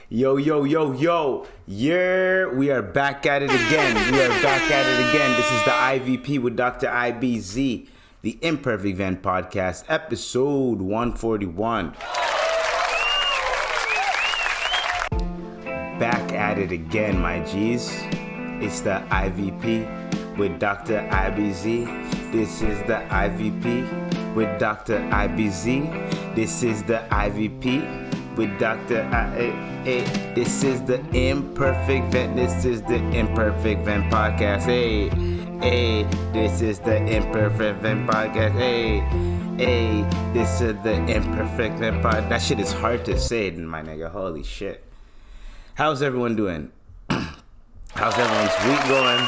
Yo, yo, yo, yo. Yeah, we are back at it again. This is the IVP with Dr. IBZ, the Imperfect Van Podcast, episode 141. Back at it again, my G's. It's the IVP with Dr. IBZ. This is the IVP with Dr. IBZ. This is the IVP with Dr. This is the Imperfect Vent. This is the Imperfect Vent Podcast. Hey, this is the Imperfect Vent Podcast. Hey, this is the Imperfect Vent Podcast. That shit is hard to say, my nigga. Holy shit. How's everyone doing? How's everyone's week going?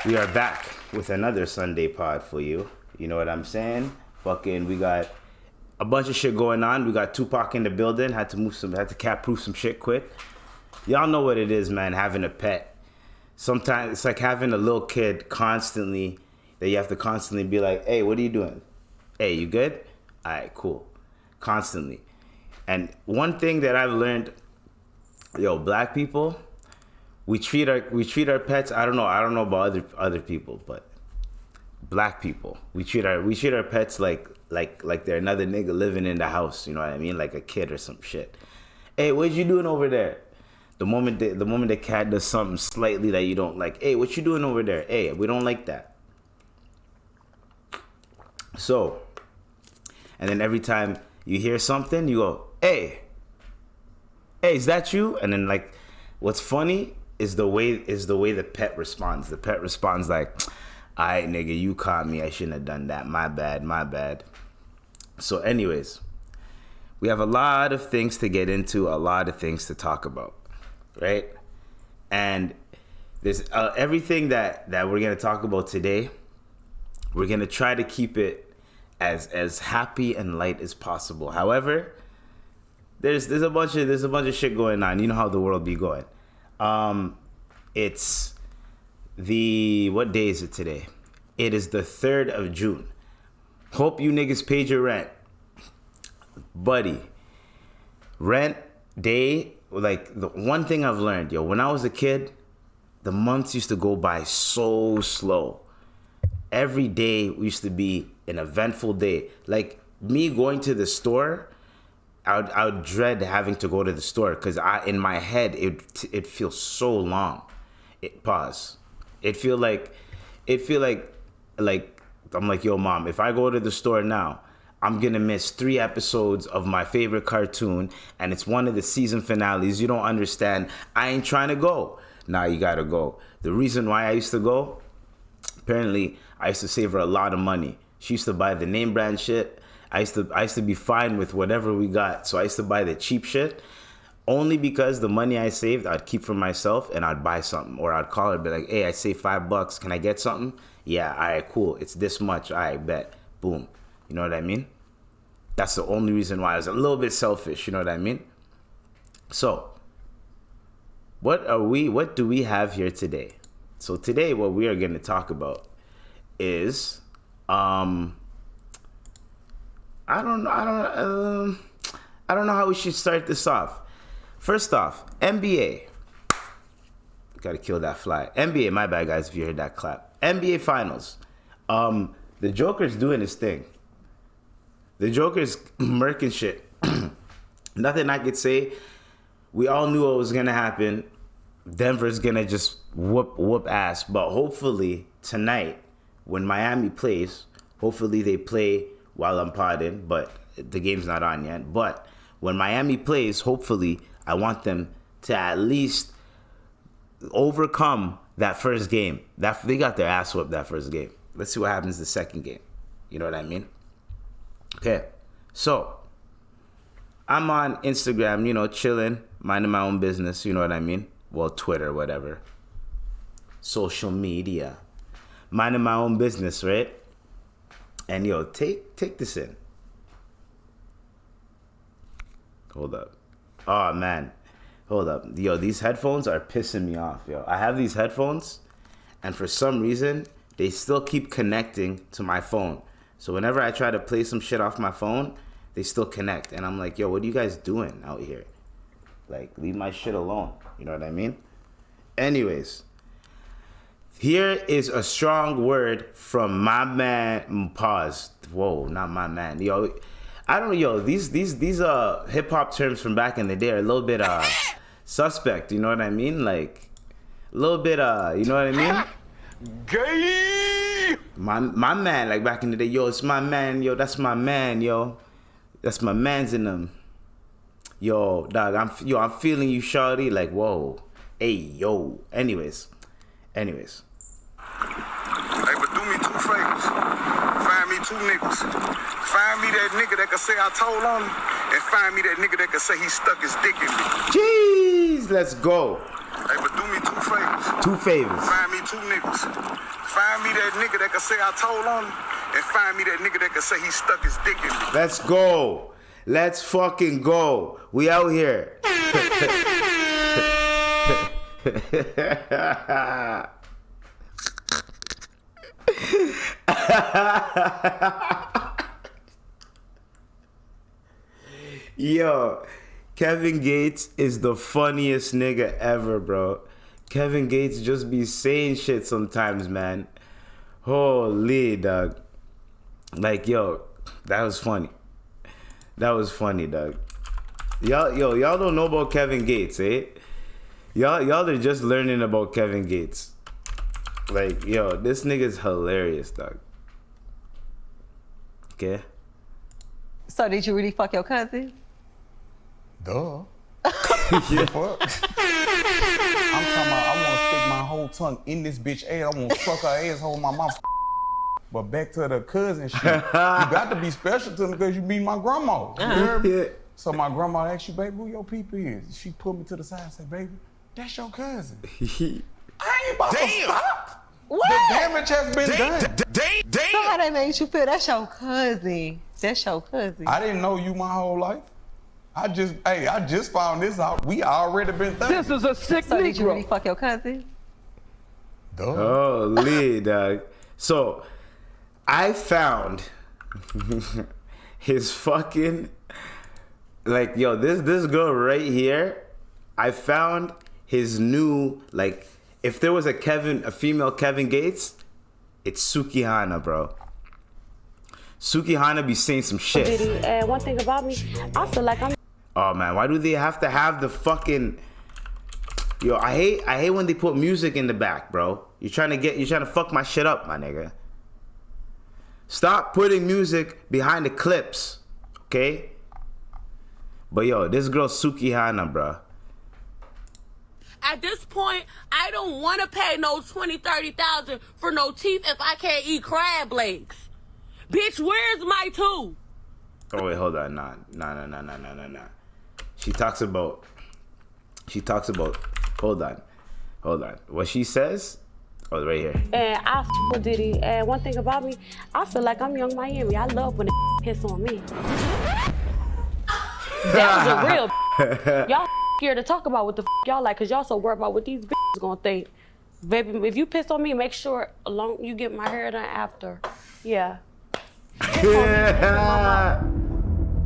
We are back with another Sunday pod for you. You know what I'm saying? Fucking, we got a bunch of shit going on. We got Tupac in the building. Had to cat-proof some shit quick. Y'all know what it is, man, having a pet. Sometimes it's like having a little kid constantly, that you have to constantly be like, hey, what are you doing? Hey, you good? All right, cool. Constantly. And one thing that I've learned, black people, we treat our pets, I don't know about other people, but black people, we treat our pets like they're another nigga living in the house, you know what I mean? Like a kid or some shit. Hey, what you doing over there? The moment the cat does something slightly that you don't like, hey, what you doing over there? Hey, we don't like that. So, and then every time you hear something, you go, hey, is that you? And then like, what's funny is the way the pet responds. The pet responds like, all right, nigga, you caught me. I shouldn't have done that. My bad. So anyways, we have a lot of things to get into, a lot of things to talk about, right? And there's everything that we're going to talk about today, we're going to try to keep it as happy and light as possible. However, there's a bunch of shit going on. You know how the world be going. It's what day is it today? It is the 3rd of June. Hope you niggas paid your rent. Buddy, rent day, like the one thing I've learned, when I was a kid, the months used to go by so slow. Every day used to be an eventful day. Like me going to the store, I would dread having to go to the store because in my head it feels so long. It feel like I'm like, yo, mom, if I go to the store now, I'm gonna miss 3 episodes of my favorite cartoon, and it's one of the season finales. You don't understand. I ain't trying to go. Nah, you gotta go. The reason why I used to go, apparently, I used to save her a lot of money. She used to buy the name brand shit. I used to be fine with whatever we got, so I used to buy the cheap shit. Only because the money I saved, I'd keep for myself and I'd buy something. Or I'd call her and be like, hey, I saved $5. Can I get something? Yeah, all right, cool. It's this much. All right, bet. Boom. You know what I mean? That's the only reason why I was a little bit selfish. You know what I mean? So, what do we have here today? So today, what we are going to talk about is, I don't know how we should start this off. First off, NBA. Gotta kill that fly. NBA, my bad, guys, if you heard that clap. NBA Finals. The Joker's doing his thing. The Joker's murking shit. Nothing I could say. We all knew what was gonna happen. Denver's gonna just whoop ass. But hopefully tonight, when Miami plays, hopefully they play while I'm podding, but the game's not on yet. But when Miami plays, hopefully, I want them to at least overcome that first game. They got their ass whooped that first game. Let's see what happens the second game. You know what I mean? Okay, so I'm on Instagram, chilling, minding my own business. You know what I mean? Well, Twitter, whatever. Social media. Minding my own business, right? And take this in. Hold up. Oh, man. Hold up. These headphones are pissing me off, I have these headphones, and for some reason, they still keep connecting to my phone. So whenever I try to play some shit off my phone, they still connect. And I'm like, yo, what are you guys doing out here? Like, leave my shit alone. You know what I mean? Anyways, here is a strong word from my man. Pause. Whoa, not my man. Yo, I don't know. Yo, these hip hop terms from back in the day are a little bit suspect. You know what I mean? Like, a little bit you know what I mean? Gay. My man, like back in the day. Yo, it's my man. Yo, that's my man. Yo, that's my man's in them. Yo, dog, I'm feeling you, shawty. Like, whoa. Hey, yo. Anyways. Hey, but do me 2 favors. Find me 2 niggas. Find me that nigga that can say I told on him, and find me that nigga that can say he stuck his dick in me. Jeez, let's go. Hey, but do me 2 favors. 2 favors. Find me 2 niggas. Find me that nigga that can say I told on him, and find me that nigga that can say he stuck his dick in me. Let's go. Let's fucking go. We out here. Yo, Kevin Gates is the funniest nigga ever, bro. Kevin Gates just be saying shit sometimes, man. Holy, dog. Like, yo, that was funny. That was funny, dog. Y'all don't know about Kevin Gates, eh? Y'all are just learning about Kevin Gates. Like, yo, this nigga's hilarious, dog. Okay? So did you really fuck your cousin? Duh. Yeah. Fuck. I'm talking about I want to stick my whole tongue in this bitch ass. I want to fuck her asshole in my mouth. But back to the cousin shit. You got to be special to me because you be my grandma. You heard me? Yeah. So my grandma asked you, baby, who your people is? She put me to the side and said, baby, that's your cousin. I ain't about to stop. What? The damage has been done. So how that made you feel? That's your cousin. That's your cousin. I didn't know you my whole life. I just found this out. We already been thugging. This is a sick So did you really Negro. fuck your cousin? Duh. Holy, dog. So, I found his fucking, like, yo, this girl right here, I found his new, like, if there was a female Kevin Gates, it's Sukihana, bro. Sukihana be saying some shit. And one thing about me, I feel like I'm. Oh man, why do they have to have the fucking? Yo, I hate when they put music in the back, bro. You're trying to fuck my shit up, my nigga. Stop putting music behind the clips, okay? But yo, this girl Sukihana, bro. At this point, I don't want to pay no 20, 30,000 for no teeth if I can't eat crab legs. Bitch, where's my tooth? Oh wait, hold on, nah. She talks about. Hold on. What she says? Oh, right here. And I f with Diddy. And one thing about me, I feel like I'm Young Miami. I love when the piss on me. That was a real. Y'all scared to talk about what the y'all like, cause y'all so worried about what these bitches gonna think. Baby, if you piss on me, make sure you get my hair done after. Yeah. Yeah.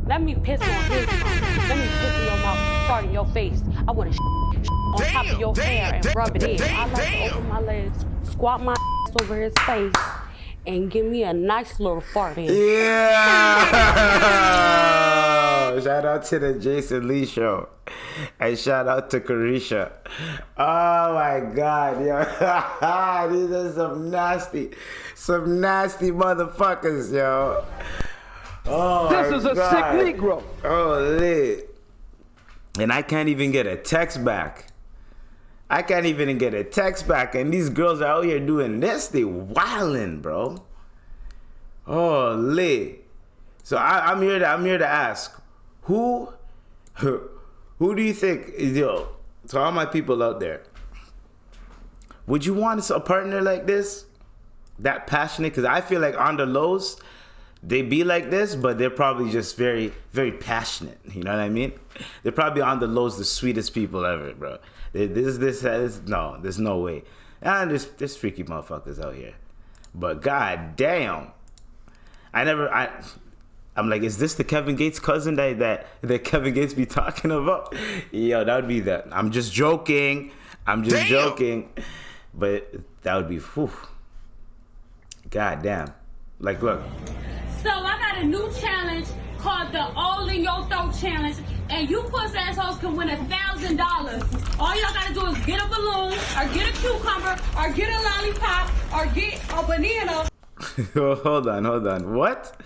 Let me piss on his mouth. Let me piss in your mouth, fart in your face. I want to on top of your hair and rub it in. I like to open my legs, squat my over his face, and give me a nice little fart in. Yeah. Shout out to the Jason Lee show. And shout out to Carisha. Oh my God, yo. These are some nasty motherfuckers, yo. Oh, This is a God. sick Negro. Oh, lit. And I can't even get a text back. And these girls are out here doing this. They wildin', bro. Oh, lit. So I'm here to ask, who do you think, yo, to all my people out there, would you want a partner like this? That passionate? Because I feel like on the lows, they be like this, but they're probably just very, very passionate. You know what I mean? They're probably on the lows the sweetest people ever, bro. No, there's no way. And there's freaky motherfuckers out here. But god damn. I I'm like, is this the Kevin Gates cousin that Kevin Gates be talking about? Yo, that would be that. I'm just joking. Joking. But that would be, whew. God damn. Like, look. So I got a new challenge called the All in Your Throat Challenge, and you pussy assholes can win $1,000. All y'all gotta do is get a balloon, or get a cucumber, or get a lollipop, or get a banana. Hold on. What?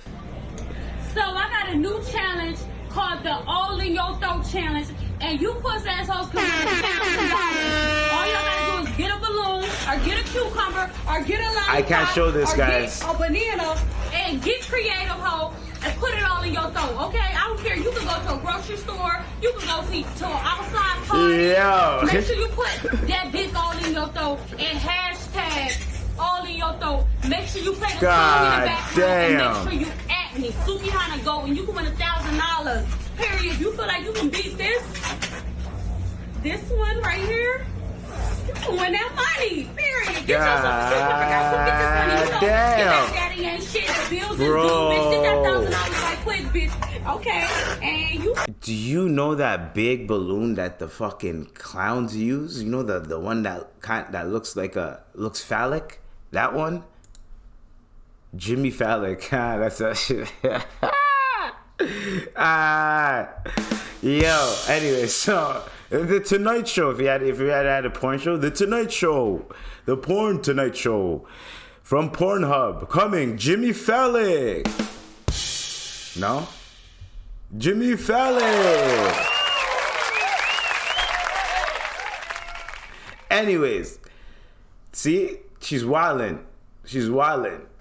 So I got a new challenge called the All in Your Throat Challenge, and you pussy assholes can win $1,000. All y'all gotta do is get a balloon, or get a cucumber, or get a lollipop. I can't show this, guys. Get a banana, and get creative, hoe, and put it all in your throat, okay? I don't care. You can go to a grocery store. You can go to an outside party. Yo. Make sure you put that dick all in your throat and hashtag all in your throat. Make sure you play the song in the background and make sure you at me. Sukihana go, and you can win $1,000. Period. You feel like you can beat this one right here? You can win that money. Period. Get yourself a cucumber. Now, who get this money? You know, damn. Your daddy ain't shit. The bills is due, bitch. Get that $1,000 right quick, bitch. Okay? And you... Do you know that big balloon that the fucking clowns use? You know the one that looks phallic? That one? Jimmy Phallic. That's that shit. Yo, anyway, so the Tonight Show, if you had a porn show, the Tonight Show, the Porn Tonight Show from Pornhub, coming, Jimmy Phallic. No? Jimmy Phallic. Anyways, see, she's wildin'.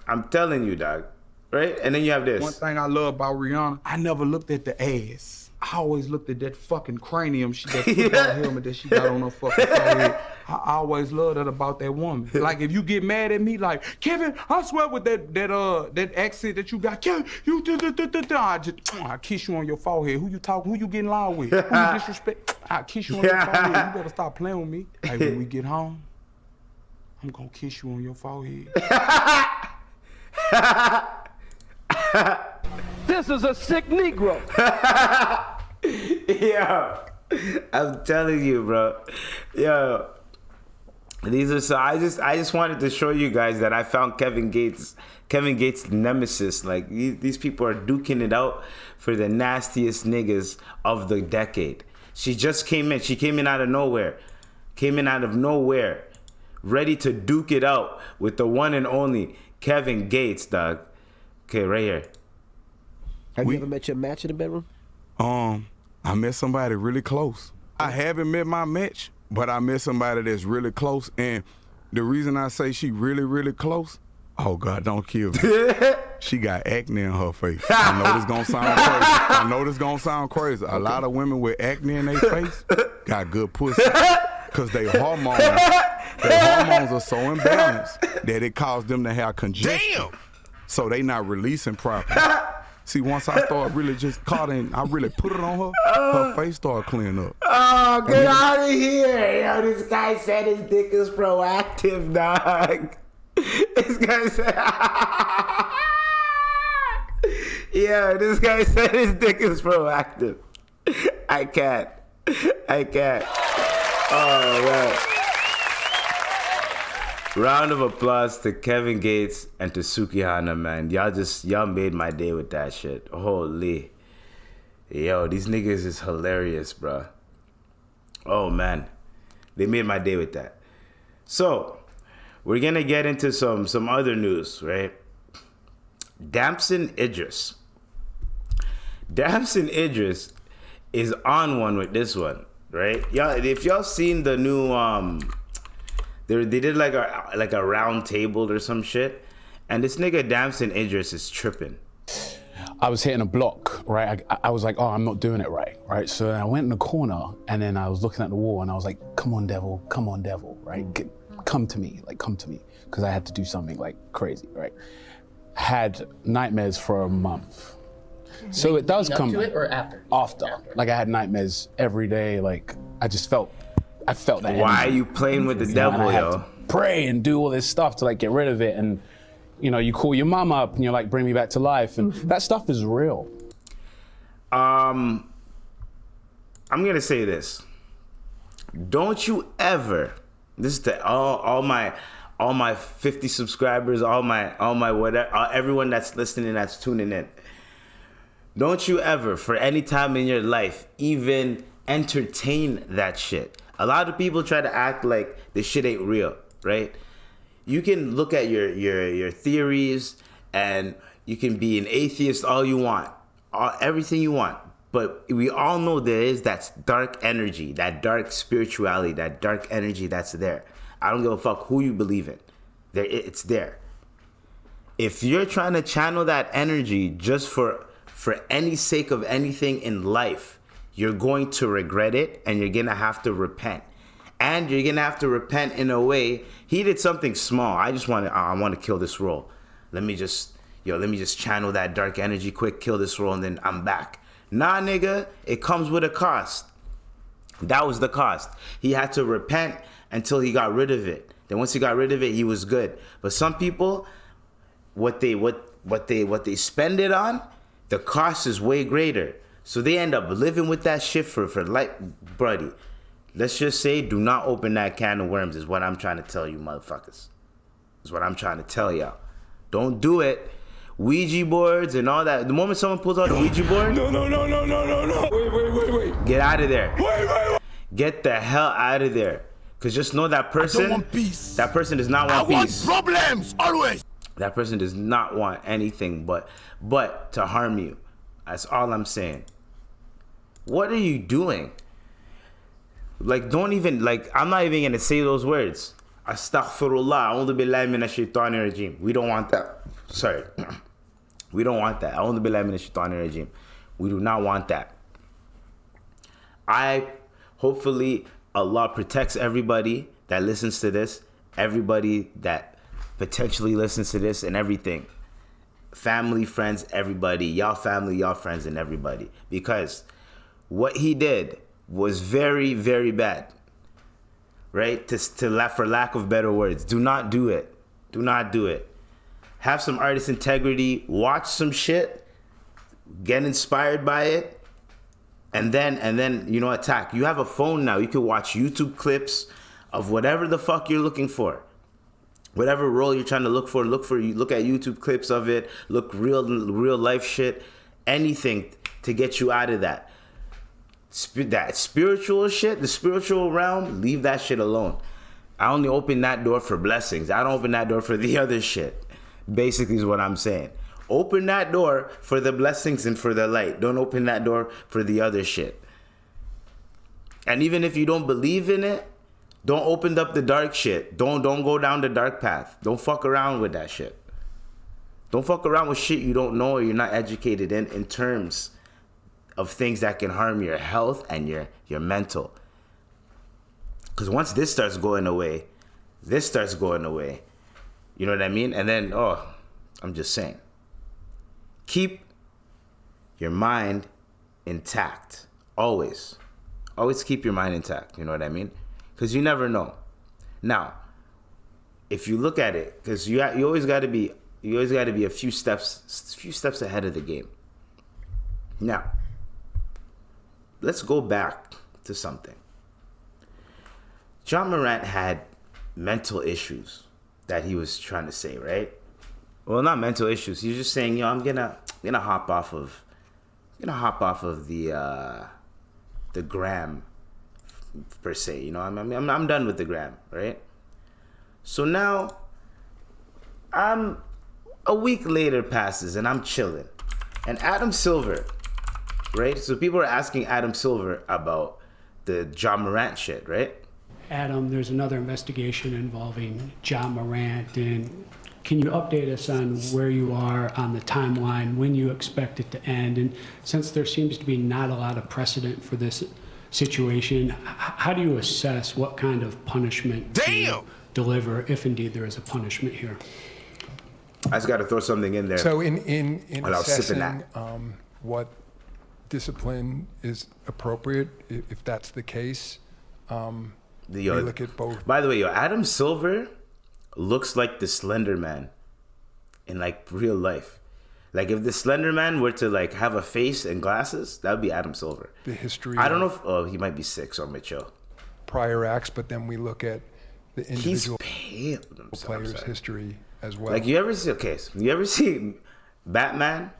I'm telling you, dog. Right? And then you have this. One thing I love about Rihanna, I never looked at the ass. I always looked at that fucking cranium, that football helmet that she got on her fucking forehead. I always loved that about that woman. Like, if you get mad at me, like, Kevin, I swear with that accent that you got, Kevin, I kiss you on your forehead. Who you talking? Who you getting loud with? Who you disrespect? I kiss you on your forehead. You better stop playing with me. Hey, when we get home, I'm gonna kiss you on your forehead. This is a sick Negro. Yo, I'm telling you, bro. Yo, these are so. I just wanted to show you guys that I found Kevin Gates' nemesis. Like these people are duking it out for the nastiest niggas of the decade. She just came in. She came in out of nowhere. Ready to duke it out with the one and only Kevin Gates, dog. Okay, right here. Have you ever met your match in the bedroom? I met somebody really close. I haven't met my match, but I met somebody that's really close. And the reason I say she really, really close, oh God, don't kill me. She got acne in her face. I know this gonna sound crazy. A lot of women with acne in their face got good pussy. Because their hormones are so imbalanced that it caused them to have congestion. Damn. So they not releasing properly. See, once I started really just caught in, I really put it on her, her face started clearing up. Oh, get out of here. Yo, this guy said his dick is proactive, dog. This guy said... Yeah, this guy said his dick is proactive. I can't. Oh, man. Round of applause to Kevin Gates and to Sukihana, man. Y'all made my day with that shit. Holy. Yo, these niggas is hilarious, bro. Oh, man. They made my day with that. So, we're going to get into some other news, right? Damson Idris. Damson Idris is on one with this one, right? Y'all, if y'all seen the new they did like a round table or some shit, and this nigga Damson Idris is tripping. I was hitting a block, right? I was like, oh, I'm not doing it right? So then I went in the corner, and then I was looking at the wall, and I was like, come on, devil, right? Come to me, because I had to do something like crazy, right? Had nightmares for a month. So it does come to it or after? After. Like I had nightmares every day. Like I felt that. Why are you playing with the devil, I had yo? to pray and do all this stuff to like get rid of it. And You know, you call your mom up and you're like, bring me back to life. And that stuff is real. I'm going to say this. Don't you ever, this is to all my 50 subscribers, all my whatever, everyone that's listening, that's tuning in. Don't you ever, for any time in your life, even entertain that shit. A lot of people try to act like this shit ain't real, right? You can look at your theories, and you can be an atheist all you want, everything you want. But we all know there is that dark energy, that dark spirituality, that dark energy that's there. I don't give a fuck who you believe in. It's there. If you're trying to channel that energy just for any sake of anything in life, you're going to regret it, and you're going to have to repent. And you're going to have to repent in a way. He did something small. I want to kill this role. Let me just channel that dark energy quick, kill this role, and then I'm back. Nah, nigga, it comes with a cost. That was the cost. He had to repent until he got rid of it. Then once he got rid of it, he was good. But some people, what they spend it on, the cost is way greater. So they end up living with that shit for life, buddy. Let's just say, do not open that can of worms is what I'm trying to tell you, motherfuckers. Is what I'm trying to tell y'all. Don't do it. Ouija boards and all that. The moment someone pulls out a Ouija board... No. Wait. Get out of there. Wait. Get the hell out of there. Because just know that person... I don't want peace. That person does not want peace. I want problems, always. That person does not want anything but to harm you. That's all I'm saying. What are you doing? Like, don't even... Like, I'm not even going to say those words. Astaghfirullah. A'udhu billahi minash shaitanir rajim. We don't want that. Sorry. We don't want that. A'udhu billahi minash shaitanir rajim. We do not want that. Hopefully, Allah protects everybody that listens to this. Everybody that potentially listens to this and everything. Family, friends, everybody. Y'all family, y'all friends, and everybody. Because what he did was very, very bad. Right? For lack of better words. Do not do it. Do not do it. Have some artist integrity. Watch some shit. Get inspired by it. And then, attack. You have a phone now. You can watch YouTube clips of whatever the fuck you're looking for. Whatever role you're trying to look for. Look at YouTube clips of it. Look real life shit. Anything to get you out of that. That spiritual shit, the spiritual realm, leave that shit alone. I only open that door for blessings. I don't open that door for the other shit. Basically is what I'm saying. Open that door for the blessings and for the light. Don't open that door for the other shit. And even if you don't believe in it, don't open up the dark shit. Don't go down the dark path. Don't fuck around with that shit. Don't fuck around with shit you don't know or you're not educated in terms of things that can harm your health and your mental. Because once this starts going away, you know what I mean? And then, I'm just saying, keep your mind intact. Always keep your mind intact. You know what I mean? Because you never know. Now, if you look at it, because you always got to be a few steps ahead of the game. Now, let's go back to something. Jamorant had mental issues that he was trying to say, right? Well, not mental issues. He was just saying, I'm gonna hop off of the gram per se. I'm done with the gram, right? So now, a week later passes and I'm chilling, and Adam Silver, right? So people are asking Adam Silver about the Jamorant shit, right? Adam, there's another investigation involving Jamorant, and can you update us on where you are on the timeline, when you expect it to end? And since there seems to be not a lot of precedent for this situation, how do you assess what kind of punishment to deliver, if indeed there is a punishment here? I just got to throw something in there. So in assessing what discipline is appropriate, if that's the case, we look at both. By the way, Adam Silver looks like the Slender Man. in like real life. Like if the Slender Man were to like have a face and glasses, that would be Adam Silver. The history. I don't know if he might be sick, so I'm gonna chill. Prior acts, but then we look at the individual players' history as well. Like you ever see Batman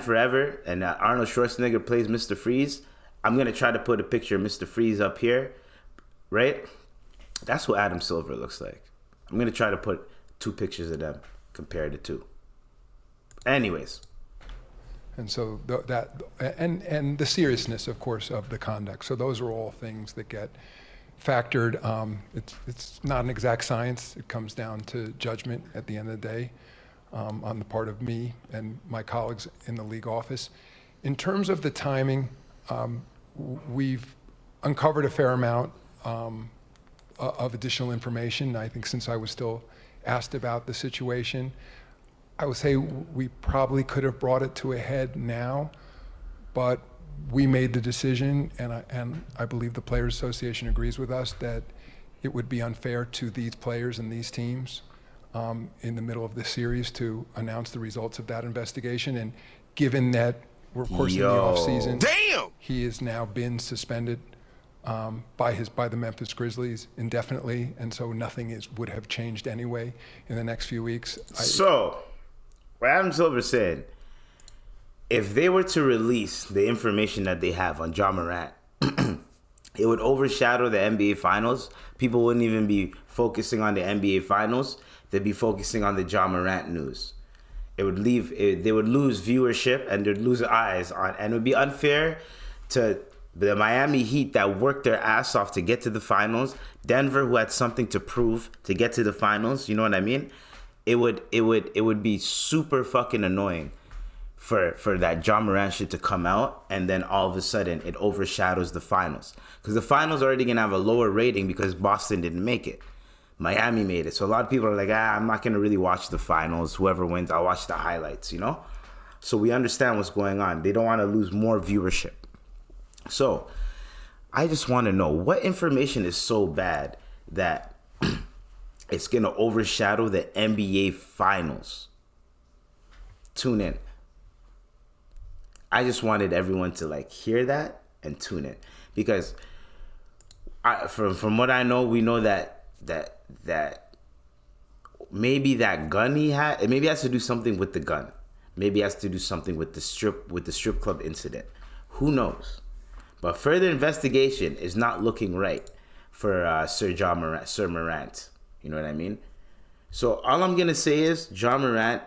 Forever, and Arnold Schwarzenegger plays Mr. Freeze. I'm gonna try to put a picture of Mr. Freeze up here, right? That's what Adam Silver looks like. I'm gonna try to put 2 pictures of them, compare the 2. Anyways. And so and the seriousness, of course, of the conduct. So those are all things that get factored. It's not an exact science. It comes down to judgment at the end of the day on the part of me and my colleagues in the league office. In terms of the timing, we've uncovered a fair amount of additional information. I think since I was still asked about the situation, I would say we probably could have brought it to a head now, but we made the decision, and I believe the Players Association agrees with us, that it would be unfair to these players and these teams in the middle of the series to announce the results of that investigation. And given that we're, of course, in the off season, he has now been suspended by the Memphis Grizzlies indefinitely, and so nothing would have changed anyway in the next few weeks. So, what Adam Silver said, if they were to release the information that they have on jamorant, it would overshadow the NBA Finals. People wouldn't even be focusing on the NBA Finals. They'd be focusing on the jamorant news. They would lose viewership and they'd lose eyes on, and it would be unfair to the Miami Heat that worked their ass off to get to the finals. Denver, who had something to prove to get to the finals. You know what I mean? It would be super fucking annoying for that jamorant shit to come out, and then all of a sudden it overshadows the finals, because the finals are already gonna have a lower rating because Boston didn't make it. Miami made it. So a lot of people are like, I'm not gonna really watch the finals. Whoever wins, I'll watch the highlights, you know? So we understand what's going on. They don't want to lose more viewership. So I just want to know, what information is so bad that it's going to overshadow the NBA Finals? Tune in. I just wanted everyone to like hear that and tune in, because from what I know, we know that maybe that gun he had, it maybe has to do something with the gun. Maybe it has to do something with the strip club incident. Who knows? But further investigation is not looking right for Sir Morant. You know what I mean? So all I'm gonna say is, Ja Morant,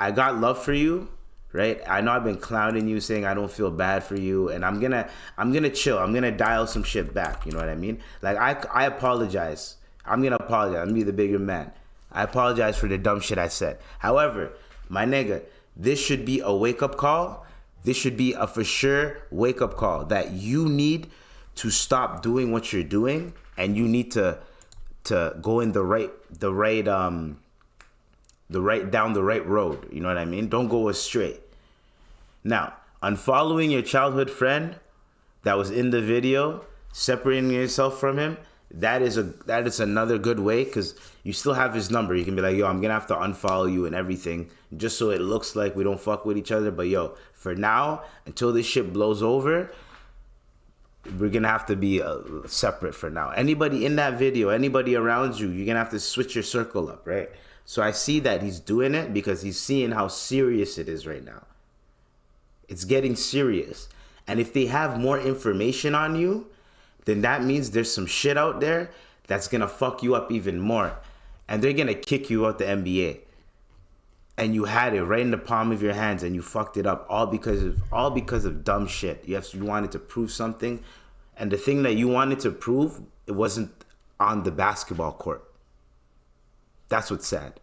I got love for you, right? I know I've been clowning you, saying I don't feel bad for you, and I'm gonna chill. I'm gonna dial some shit back. You know what I mean? Like I apologize. I'm gonna apologize. I'm gonna be the bigger man. I apologize for the dumb shit I said. However, my nigga, this should be a wake up call. This should be a for sure wake up call that you need to stop doing what you're doing, and you need to go in the right down the right road. You know what I mean? Don't go astray. Now, unfollowing your childhood friend that was in the video, separating yourself from him, that is another good way, because you still have his number. You can be like, yo, I'm gonna have to unfollow you and everything, just so it looks like we don't fuck with each other. But yo, for now, until this shit blows over, we're gonna have to be separate for now. Anybody in that video, anybody around you, you're gonna have to switch your circle up, right? So I see that he's doing it because he's seeing how serious it is right now. It's getting serious. And if they have more information on you, then that means there's some shit out there that's gonna fuck you up even more. And they're gonna kick you out the NBA. And you had it right in the palm of your hands and you fucked it up all because of dumb shit. You wanted to prove something, and the thing that you wanted to prove, it wasn't on the basketball court. That's what's sad.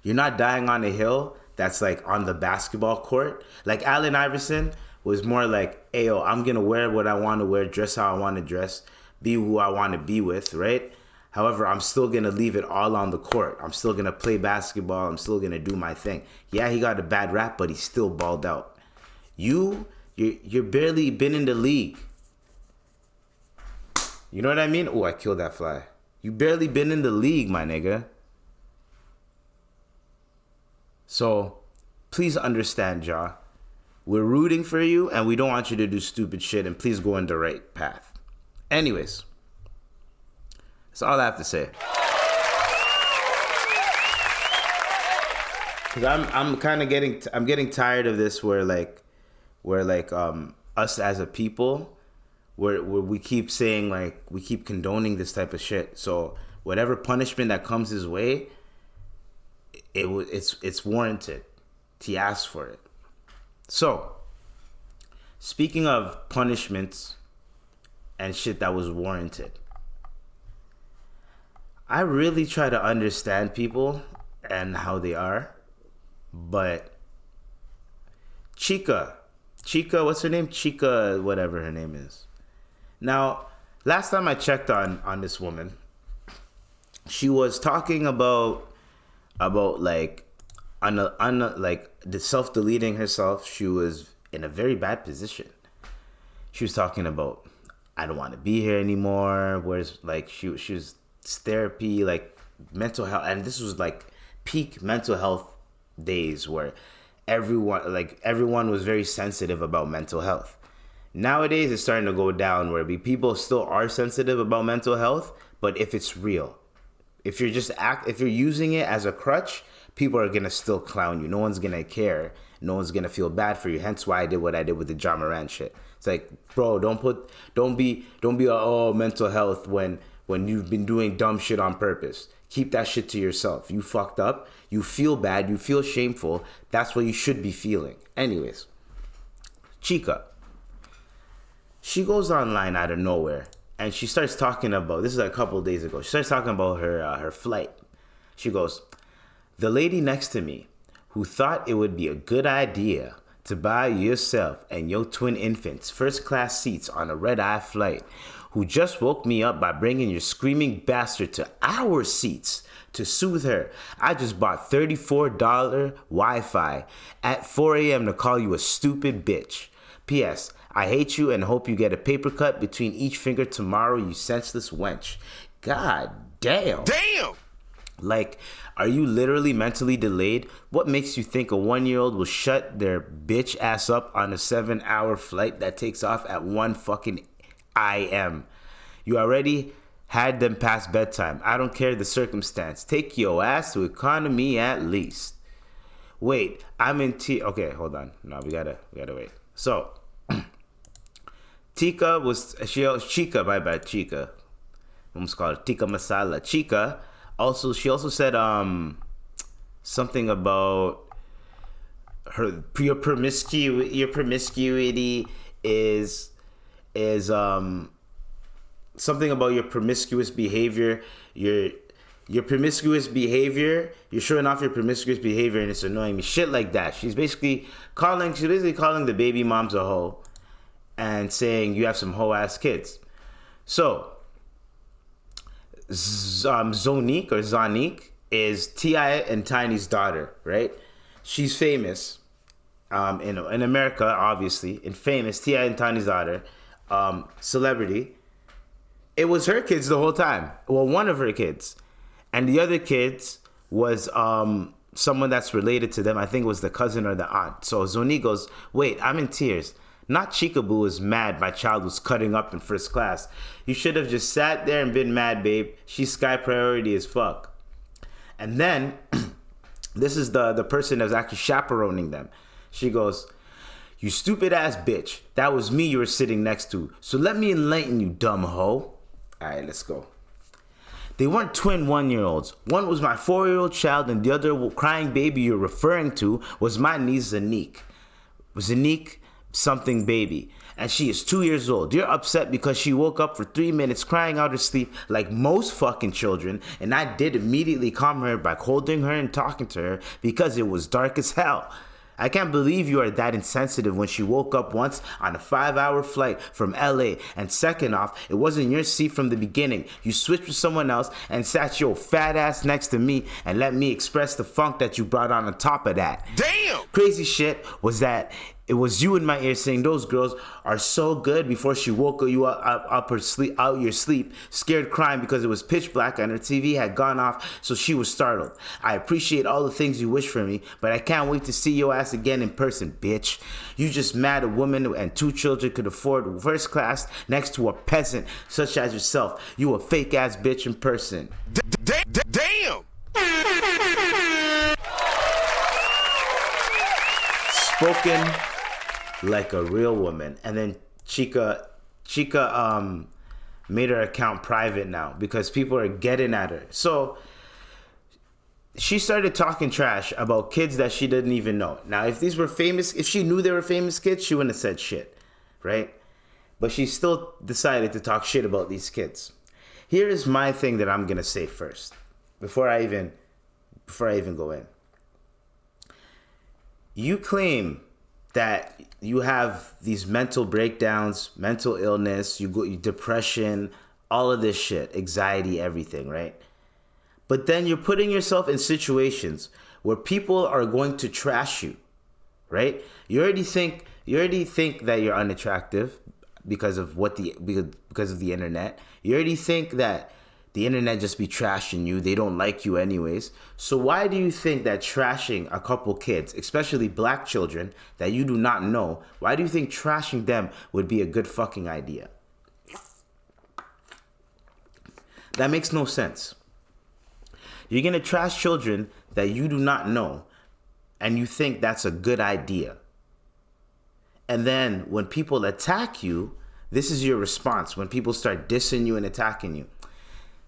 You're not dying on a hill that's like on the basketball court. Like Allen Iverson was more like, ayo, I'm gonna wear what I want to wear, dress how I want to dress, be who I want to be with, right? However, I'm still going to leave it all on the court. I'm still going to play basketball. I'm still going to do my thing. Yeah, he got a bad rap, but he still balled out. You're barely been in the league. You know what I mean? Oh, I killed that fly. You barely been in the league, my nigga. So please understand, Ja. We're rooting for you, and we don't want you to do stupid shit, and please go in the right path. Anyways, that's all I have to say. Cause I'm kind of getting tired of this where us as a people, where we keep saying like we keep condoning this type of shit. So whatever punishment that comes his way, it's warranted. He asked for it. So, speaking of punishments and shit that was warranted, I really try to understand people and how they are, but Chika, what's her name? Chika, whatever her name is. Now, last time I checked on this woman, she was talking about like like the self-deleting herself. She was in a very bad position. She was talking about, I don't want to be here anymore. Whereas like she was therapy, like mental health, and this was like peak mental health days where everyone was very sensitive about mental health. Nowadays it's starting to go down where people still are sensitive about mental health, but if it's real, if you're using it as a crutch, people are gonna still clown you. No one's gonna care. No one's gonna feel bad for you. Hence why I did what I did with the jamorant shit. It's like, bro, don't be mental health when you've been doing dumb shit on purpose. Keep that shit to yourself. You fucked up. You feel bad. You feel shameful. That's what you should be feeling. Anyways, Chika, she goes online out of nowhere and she starts talking about, this is a couple of days ago, she starts talking about her flight. She goes, the lady next to me who thought it would be a good idea to buy yourself and your twin infants first class seats on a red-eye flight, who just woke me up by bringing your screaming bastard to our seats to soothe her. I just bought $34 Wi-Fi at 4 a.m. to call you a stupid bitch. P.S. I hate you and hope you get a paper cut between each finger tomorrow, you senseless wench. God damn. Damn! Like, are you literally mentally delayed? What makes you think a 1-year-old will shut their bitch ass up on a 7-hour flight that takes off at 1 fucking a.m.? You already had them past bedtime. I don't care the circumstance. Take your ass to economy at least. Wait, I'm in okay, hold on. No, we gotta wait. So, Chika, my bad, Chika. Almost called it Tikka Masala. Chika. She also said something about your promiscuity is something about your promiscuous behavior. Your promiscuous behavior. You're showing off your promiscuous behavior, and it's annoying me. Shit like that. She's basically calling the baby moms a hoe, and saying you have some hoe ass kids. So. Zonique is T.I. and Tiny's daughter, right? She's famous in America, obviously, and famous. T.I. and Tiny's daughter, celebrity. It was her kids the whole time. Well, one of her kids. And the other kids was someone that's related to them. I think it was the cousin or the aunt. So Zonique goes, wait, I'm in tears. Not Chikaboo is mad my child was cutting up in first class. You should have just sat there and been mad, babe. She's sky priority as fuck. And then, this is the person that was actually chaperoning them. She goes, you stupid ass bitch. That was me you were sitting next to. So let me enlighten you, dumb hoe. Alright, let's go. They weren't twin 1-year-olds. One was my 4-year-old child and the other crying baby you're referring to was my niece Zonique. Zonique something baby, and she is 2 years old. You're upset because she woke up for 3 minutes crying out her sleep like most fucking children, and I did immediately calm her by holding her and talking to her because it was dark as hell. I can't believe you are that insensitive when she woke up once on a 5-hour flight from LA, and second off, it wasn't your seat from the beginning. You switched with someone else and sat your fat ass next to me and let me express the funk that you brought on top of that. Damn! Crazy shit was that It was you in my ear saying those girls are so good before she woke you up her sleep, out your sleep, scared crying because it was pitch black and her TV had gone off, so she was startled. I appreciate all the things you wish for me, but I can't wait to see your ass again in person, bitch. You just mad a woman and 2 children could afford first class next to a peasant such as yourself. You a fake ass bitch in person. Damn! Spoken like a real woman. And then Chika made her account private now because people are getting at her. So she started talking trash about kids that she didn't even know. Now, if these were famous, if she knew they were famous kids, she wouldn't have said shit, right? But she still decided to talk shit about these kids. Here is my thing that I'm gonna say first, before I even go in. You claim that you have these mental breakdowns, mental illness, depression, all of this shit, anxiety, everything, right? But then you're putting yourself in situations where people are going to trash you, right? You already think that you're unattractive because of the internet. You already think that the internet just be trashing you. They don't like you anyways. So why do you think that trashing a couple kids, especially black children that you do not know, why do you think trashing them would be a good fucking idea? That makes no sense. You're going to trash children that you do not know, and you think that's a good idea. And then when people attack you, this is your response. When people start dissing you and attacking you,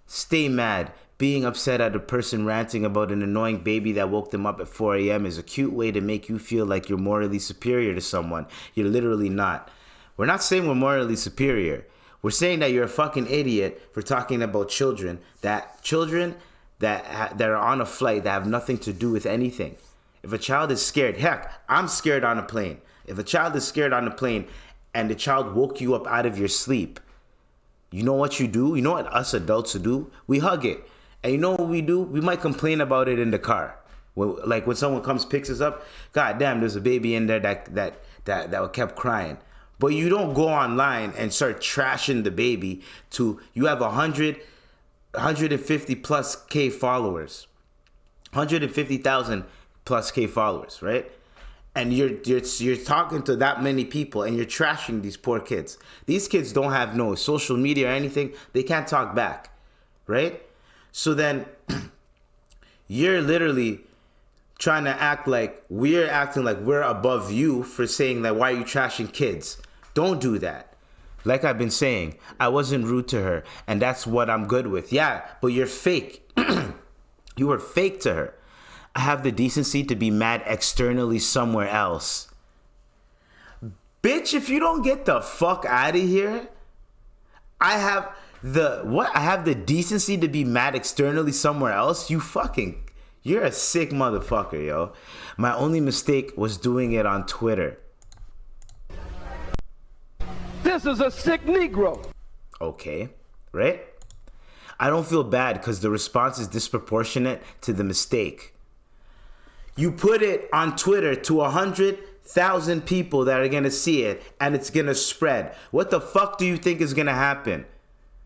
stay mad. Being upset at a person ranting about an annoying baby that woke them up at 4 a.m. is a cute way to make you feel like you're morally superior to someone. You're literally not. We're not saying we're morally superior. We're saying that you're a fucking idiot for talking about children that are on a flight that have nothing to do with anything. If a child is scared, heck, I'm scared on a plane. If a child is scared on a plane and the child woke you up out of your sleep, you know what you do? You know what us adults do? We hug it. And you know what we do? We might complain about it in the car. When someone comes, picks us up, God damn, there's a baby in there that kept crying. But you don't go online and start trashing the baby you have 150 plus K followers. 150,000 plus K followers, right? And you're talking to that many people and you're trashing these poor kids. These kids don't have no social media or anything. They can't talk back, right? So then you're literally trying to act like we're acting like we're above you for saying that why are you trashing kids? Don't do that. Like I've been saying, I wasn't rude to her and that's what I'm good with. Yeah, but you're fake. You were fake to her. I have the decency to be mad externally somewhere else. Bitch, if you don't get the fuck out of here, I have the decency to be mad externally somewhere else? You're a sick motherfucker, yo. My only mistake was doing it on Twitter. This is a sick Negro. Okay, right? I don't feel bad because the response is disproportionate to the mistake. You put it on Twitter to 100,000 people that are going to see it and it's going to spread. What the fuck do you think is going to happen?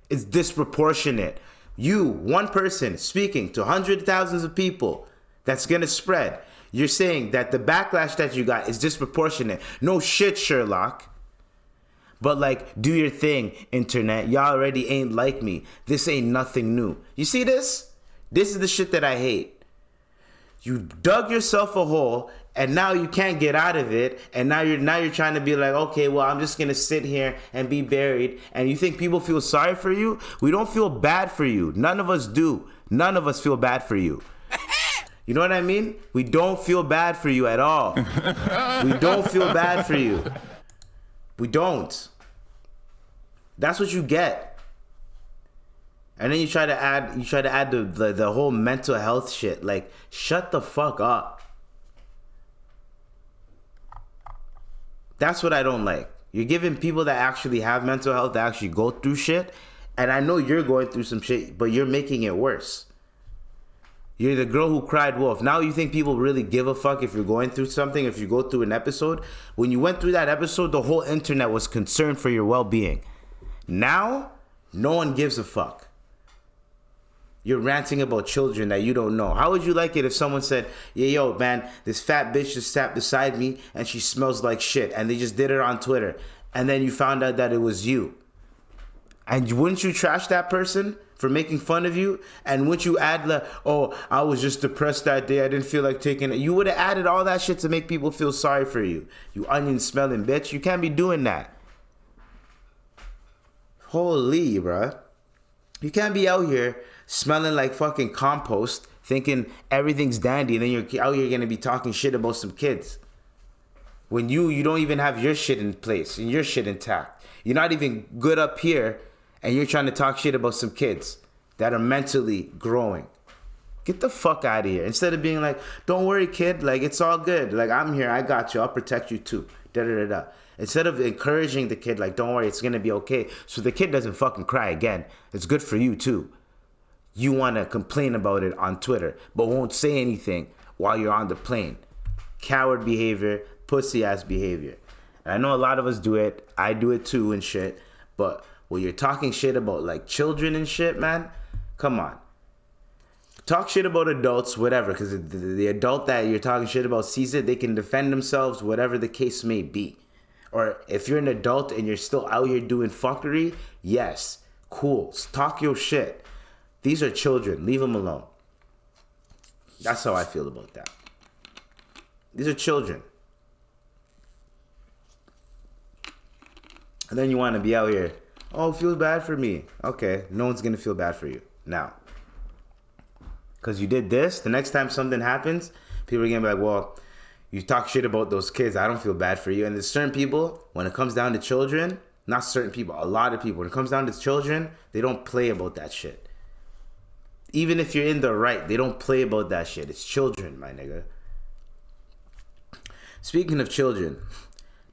It's disproportionate. You, one person, speaking to hundreds of thousands of people, that's going to spread. You're saying that the backlash that you got is disproportionate. No shit, Sherlock. But do your thing, internet. Y'all already ain't like me. This ain't nothing new. You see this? This is the shit that I hate. You dug yourself a hole and now you can't get out of it. And now you're trying to be like, okay, well, I'm just going to sit here and be buried. And you think people feel sorry for you? We don't feel bad for you. None of us do. None of us feel bad for you. You know what I mean? We don't feel bad for you at all. We don't feel bad for you. We don't. That's what you get. And then you try to add the whole mental health shit. Like, shut the fuck up. That's what I don't like. You're giving people that actually have mental health, that actually go through shit. And I know you're going through some shit, but you're making it worse. You're the girl who cried wolf. Now you think people really give a fuck if you're going through something, if you go through an episode? When you went through that episode, the whole internet was concerned for your well-being. Now, no one gives a fuck. You're ranting about children that you don't know. How would you like it if someone said, yeah, yo, man, this fat bitch just sat beside me and she smells like shit, and they just did it on Twitter, and then you found out that it was you? And wouldn't you trash that person for making fun of you? And wouldn't you add like, oh, I was just depressed that day, I didn't feel like taking it? You would have added all that shit to make people feel sorry for you. You onion smelling bitch. You can't be doing that. Holy, bruh. You can't be out here smelling like fucking compost, thinking everything's dandy, and then you're out here gonna be talking shit about some kids. When you don't even have your shit in place and your shit intact. You're not even good up here, and you're trying to talk shit about some kids that are mentally growing. Get the fuck out of here. Instead of being like, don't worry, kid, like, it's all good. Like, I'm here, I got you, I'll protect you too. Da-da-da-da. Instead of encouraging the kid, like, don't worry, it's gonna be okay, so the kid doesn't fucking cry again. It's good for you too. You wanna complain about it on Twitter, but won't say anything while you're on the plane. Coward behavior, pussy ass behavior. And I know a lot of us do it. I do it too and shit. But when you're talking shit about like children and shit, man, come on. Talk shit about adults, whatever, because the adult that you're talking shit about sees it, they can defend themselves, whatever the case may be. Or if you're an adult and you're still out here doing fuckery, yes, cool. Talk your shit. These are children. Leave them alone. That's how I feel about that. These are children. And then you want to be out here, oh, it feels bad for me. Okay, no one's going to feel bad for you now. Because you did this, the next time something happens, people are going to be like, well, you talk shit about those kids, I don't feel bad for you. And there's certain people, when it comes down to children, not certain people, a lot of people, when it comes down to children, they don't play about that shit. Even if you're in the right, they don't play about that shit. It's children, my nigga. Speaking of children,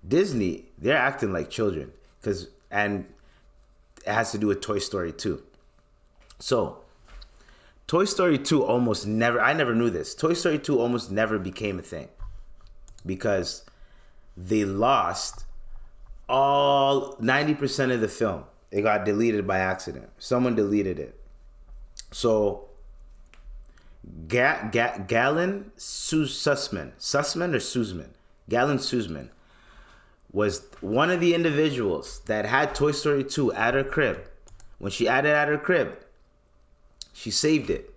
Disney, they're acting like children. And it has to do with Toy Story 2. So, Toy Story 2 almost never, I never knew this. Toy Story 2 almost never became a thing. Because they lost all 90% of the film. It got deleted by accident. Someone deleted it. So, Galen Sussman was one of the individuals that had Toy Story 2 at her crib. When she had it at her crib, she saved it.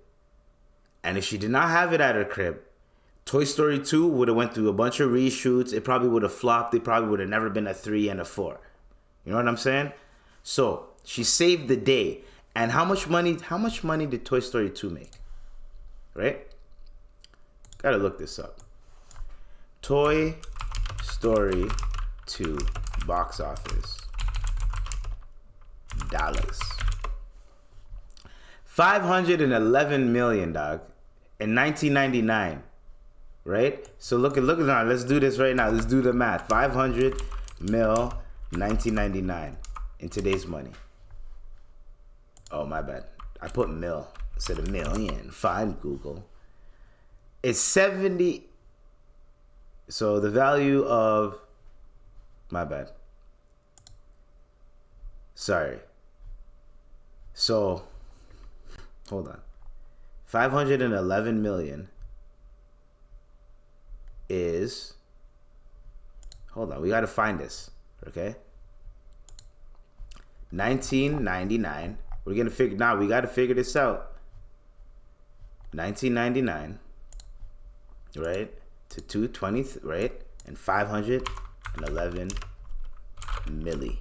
And if she did not have it at her crib, Toy Story 2 would have went through a bunch of reshoots. It probably would have flopped. It probably would have never been a 3 and a 4. You know what I'm saying? So, she saved the day. And how much money did Toy Story 2 make? Right? Gotta look this up. Toy Story 2 box office. Dollars. $511 million, dog. In 1999. Right? So look at now. Let's do this right now. Let's do the math. 500 mil 1999 in today's money. Oh, my bad. I put mil instead of million. Fine, Google. It's 70. So the value of, my bad. Sorry. So, hold on. 511 million is, hold on, we got to find this, okay? 1999. We're going to figure, now we got to figure this out. 1999, right? To 220, right? And 511 milli.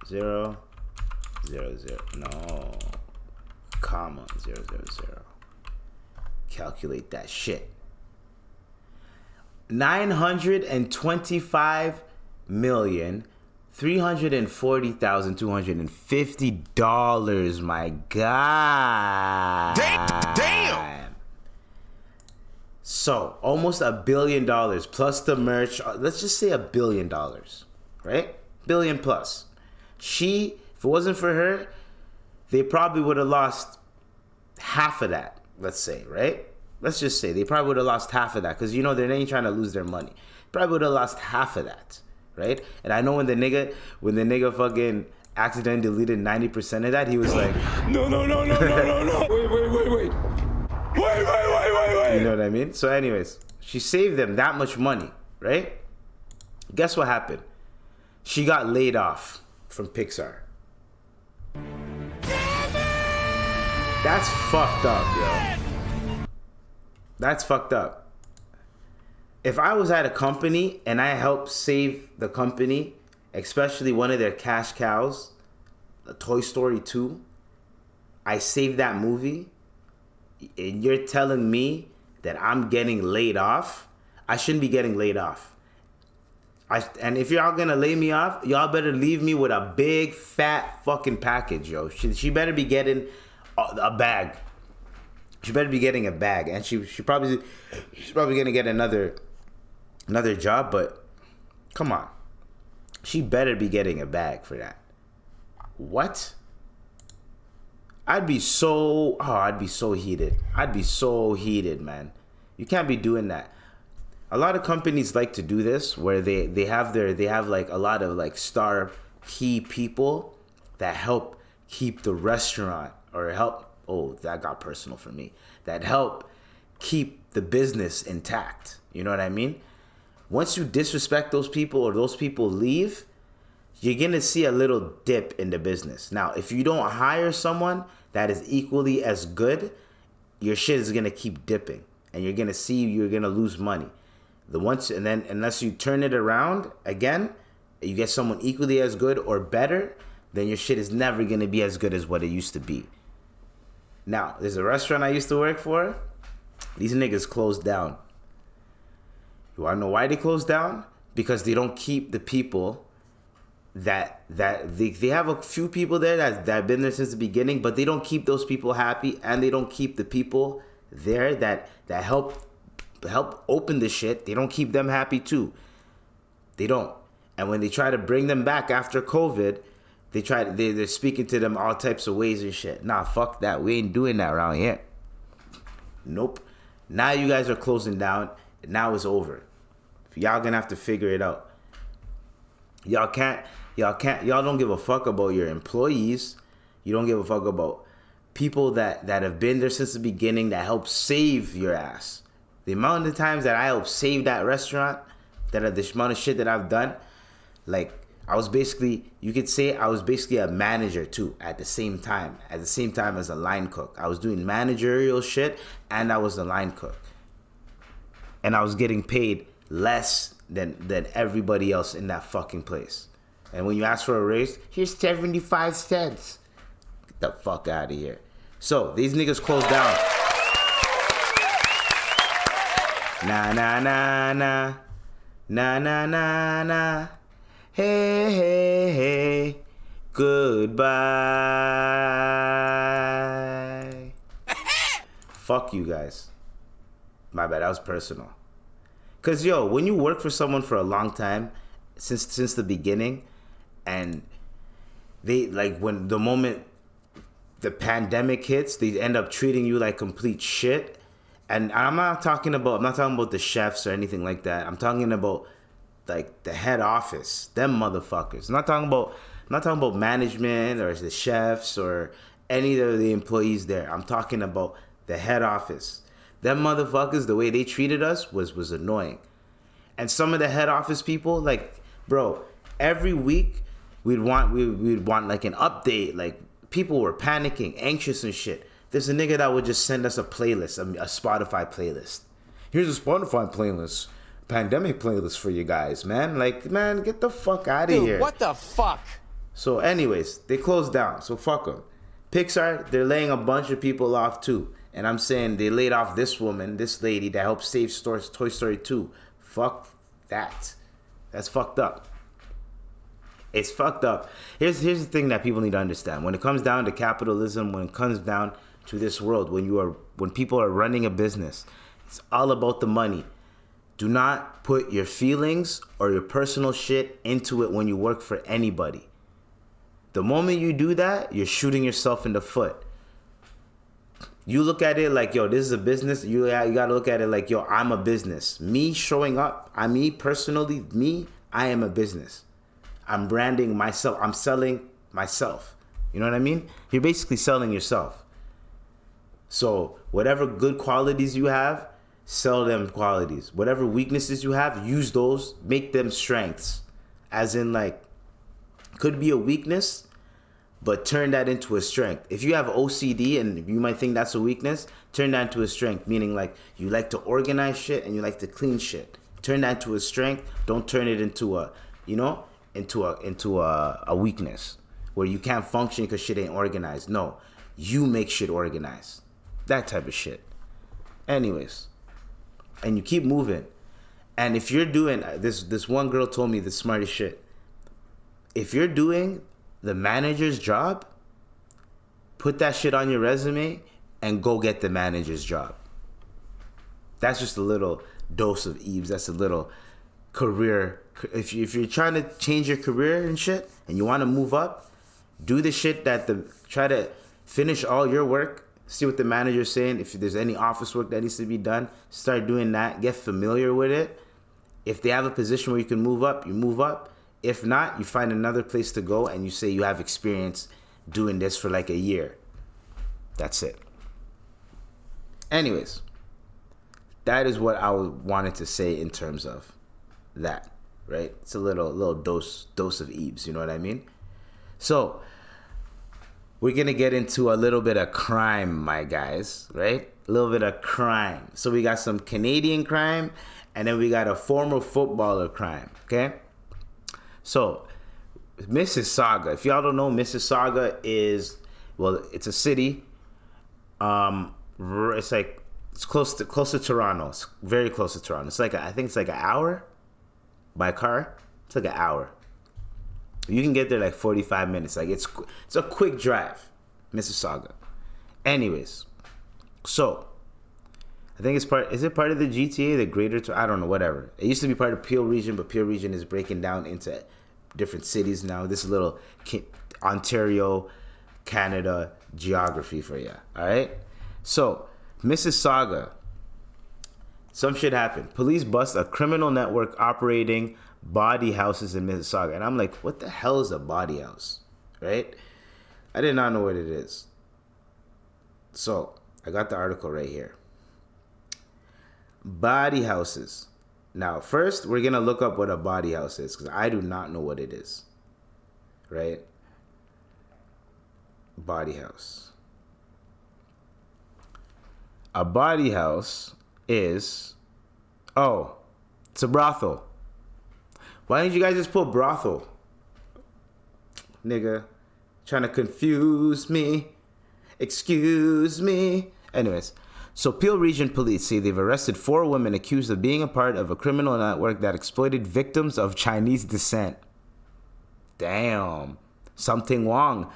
0, 0, 0. No. Comma 0, 0, 0. Calculate that shit. $925,340,250. My God. Damn. So almost $1 billion plus the merch. Let's just say $1 billion, right? Billion plus. She, if it wasn't for her, they probably would have lost half of that. let's say, right? Let's just say they probably would have lost half of that because they ain't trying to lose their money. Probably would have lost half of that, right? And I know when the nigga fucking accidentally deleted 90% of that, he was like, No. Wait. You know what I mean? So anyways, she saved them that much money, right? Guess what happened? She got laid off from Pixar. That's fucked up, yo. That's fucked up. If I was at a company and I helped save the company, especially one of their cash cows, Toy Story 2, I saved that movie, and you're telling me that I'm getting laid off? I shouldn't be getting laid off. And if y'all gonna lay me off, y'all better leave me with a big fat fucking package, yo. She better be getting a bag. She better be getting a bag, and she's probably gonna get another job. But come on, she better be getting a bag for that. What? I'd be so heated. I'd be so heated, man. You can't be doing that. A lot of companies like to do this, where they have like a lot of like star key people that help keep the restaurant or help. Oh, that got personal for me. That help keep the business intact. You know what I mean? Once you disrespect those people or those people leave, you're going to see a little dip in the business. Now, if you don't hire someone that is equally as good, your shit is going to keep dipping. And you're going to lose money. And then unless you turn it around again, you get someone equally as good or better, then your shit is never going to be as good as what it used to be. Now, there's a restaurant I used to work for. These niggas closed down. You wanna know why they closed down? Because they don't keep the people that they have a few people there that have been there since the beginning, but they don't keep those people happy, and they don't keep the people there that help open the shit. They don't keep them happy too. They don't. And when they try to bring them back after COVID, they're speaking to them all types of ways and shit. Nah, fuck that. We ain't doing that around here. Nope. Now you guys are closing down. Now it's over. Y'all gonna have to figure it out. Y'all don't give a fuck about your employees. You don't give a fuck about people that have been there since the beginning, that help save your ass. The amount of times that I helped save that restaurant, the amount of shit that I've done, like, you could say I was basically a manager too at the same time as a line cook. I was doing managerial shit and I was a line cook. And I was getting paid less than everybody else in that fucking place. And when you ask for a raise, here's 75 cents. Get the fuck out of here. So, these niggas closed down. Na. Hey, goodbye. Fuck you guys. My bad, that was personal. Cause when you work for someone for a long time, since the beginning, and they when the moment the pandemic hits, they end up treating you like complete shit. And I'm not talking about the chefs or anything like that. I'm talking about like the head office, them motherfuckers. I'm not talking about management or the chefs or any of the employees there. I'm talking about the head office. Them motherfuckers, the way they treated us was annoying. And some of the head office people, like, bro, every week we'd want like an update. Like, people were panicking, anxious and shit. There's a nigga that would just send us a playlist, a Spotify playlist. Here's a Spotify playlist. Pandemic playlist for you guys, man. Like, man, get the fuck out of here. Dude, what the fuck? So anyways, they closed down, so fuck them. Pixar, they're laying a bunch of people off too. And I'm saying they laid off this lady that helped save Toy Story 2. Fuck that. That's fucked up. It's fucked up. Here's the thing that people need to understand. When it comes down to capitalism, when it comes down to this world, when people are running a business, it's all about the money. Do not put your feelings or your personal shit into it when you work for anybody. The moment you do that, you're shooting yourself in the foot. You look at it like, yo, this is a business. You gotta look at it like, yo, I'm a business. Me showing up, I am a business. I'm branding myself. I'm selling myself. You know what I mean? You're basically selling yourself. So whatever good qualities you have, sell them qualities. Whatever weaknesses you have, use those, make them strengths. As in, like, could be a weakness, but turn that into a strength. If you have OCD and you might think that's a weakness, turn that into a strength. Meaning, like, you like to organize shit and you like to clean shit. Turn that into a strength. Don't turn it into a, into a weakness where you can't function because shit ain't organized. No, you make shit organized. That type of shit. Anyways, and you keep moving. And if you're doing this one girl told me the smartest shit. If you're doing the manager's job, put that shit on your resume and go get the manager's job. That's just a little dose of Eves. That's a little career. If you're trying to change your career and shit and you want to move up, do the shit try to finish all your work. See what the manager's saying. If there's any office work that needs to be done, start doing that. Get familiar with it. If they have a position where you can move up, you move up. If not, you find another place to go and you say you have experience doing this for like a year. That's it. Anyways, that is what I wanted to say in terms of that, right? It's a little dose of Eves, you know what I mean? So, we're going to get into a little bit of crime, my guys, right? A little bit of crime. So we got some Canadian crime, and then we got a former footballer crime, okay? So, Mississauga. If y'all don't know, Mississauga is, well, it's a city. It's close to Toronto. It's very close to Toronto. It's I think it's like an hour by car. It's like an hour. You can get there like 45 minutes. Like it's a quick drive, Mississauga. Anyways, so I think is it part of the GTA, the Greater? I don't know, whatever. It used to be part of Peel Region, but Peel Region is breaking down into different cities now. This is a little Ontario, Canada geography for you. All right. So Mississauga, some shit happened. Police bust a criminal network operating body houses in Mississauga. And I'm like, what the hell is a body house? Right? I did not know what it is. So I got the article right here. Body houses. Now, first, we're going to look up what a body house is because I do not know what it is. Right? Body house. A body house is, it's a brothel. Why didn't you guys just put brothel? Nigga, trying to confuse me. Excuse me. Anyways, so Peel Region Police say they've arrested 4 women accused of being a part of a criminal network that exploited victims of Chinese descent. Damn. Something wrong.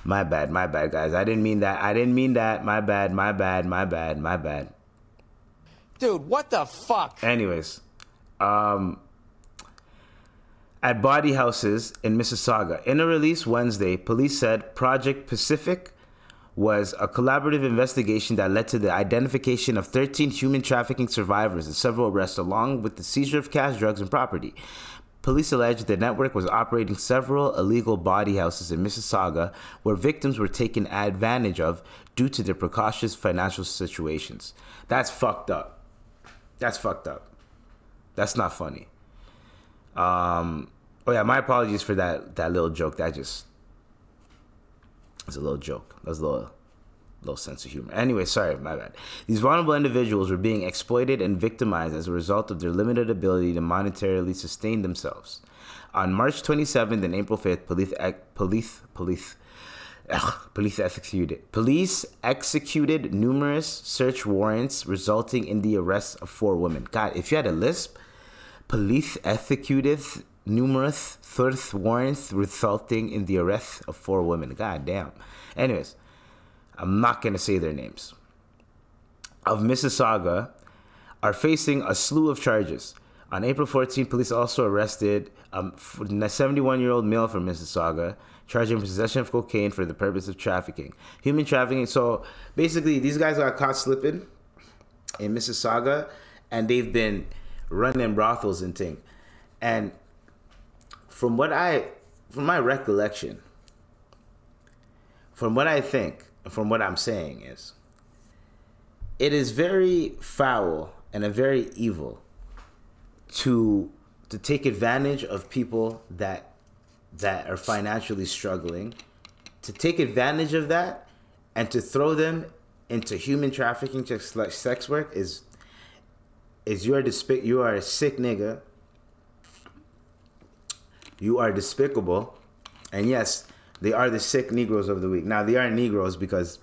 My bad, guys. I didn't mean that. My bad. Dude, what the fuck? Anyways. At body houses in Mississauga. In a release Wednesday, police said Project Pacific was a collaborative investigation that led to the identification of 13 human trafficking survivors and several arrests, along with the seizure of cash, drugs, and property. Police alleged the network was operating several illegal body houses in Mississauga where victims were taken advantage of due to their precocious financial situations. That's fucked up. That's not funny. My apologies for that little joke. It's a little joke. That was a little sense of humor. Anyway, sorry, my bad. These vulnerable individuals were being exploited and victimized as a result of their limited ability to monetarily sustain themselves. On March 27th and April 5th, police executed numerous search warrants, resulting in the arrest of 4 women. God, if you had a lisp, police executed numerous search warrants, resulting in the arrest of 4 women. God damn. Anyways, I'm not going to say their names. Of Mississauga are facing a slew of charges. On April 14th, police also arrested a 71-year-old male from Mississauga, charging possession of cocaine for the purpose of trafficking. Human trafficking. So basically, these guys got caught slipping in Mississauga, and they've been running brothels and things. And from my recollection, from what I think, from what I'm saying is, it is very foul and a very evil to take advantage of people that are financially struggling, to take advantage of that and to throw them into human trafficking, just like sex work, is you are a sick nigga. You are despicable. And yes, they are the sick Negroes of the week. Now, they aren't Negroes because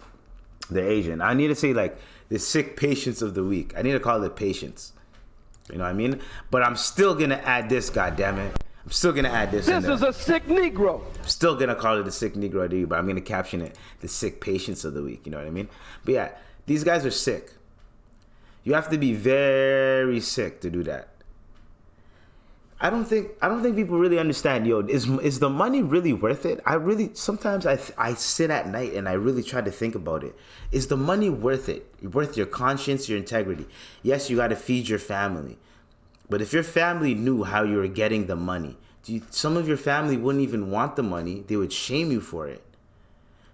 they're Asian. I need to say, like, the sick patients of the week. I need to call it patients. You know what I mean? But I'm still going to add this, goddammit. I'm still going to add this. This is a sick Negro. I'm still going to call it the sick Negro of the week, but I'm going to caption it the sick patients of the week. You know what I mean? But yeah, these guys are sick. You have to be very sick to do that. I don't think people really understand. Yo, is the money really worth it? Sometimes I sit at night and I really try to think about it. Is the money worth it? Worth your conscience, your integrity? Yes, you got to feed your family, but if your family knew how you were getting the money, some of your family wouldn't even want the money. They would shame you for it.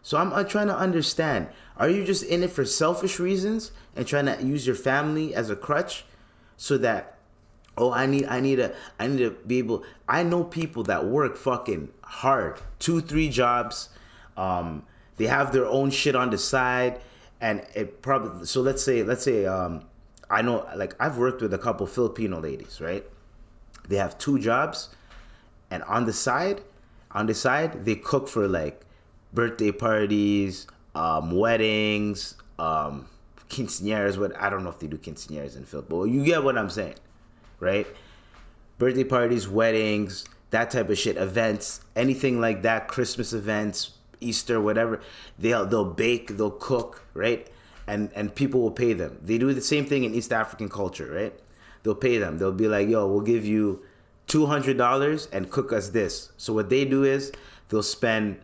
So I'm trying to understand. Are you just in it for selfish reasons and trying to use your family as a crutch so that, oh, I need to be able. I know people that work fucking hard, 2-3 jobs. They have their own shit on the side, and it probably. So let's say, I know, like, I've worked with a couple Filipino ladies, right? They have 2 jobs, and on the side, they cook for like birthday parties, weddings, quinceañeras. I don't know if they do quinceañeras in Phil, but you get what I'm saying. Right? Birthday parties, weddings, that type of shit, events, anything like that, Christmas events, Easter, whatever. They'll bake, they'll cook, right? And people will pay them. They do the same thing in East African culture, right? They'll pay them. They'll be like, yo, we'll give you $200 and cook us this. So what they do is they'll spend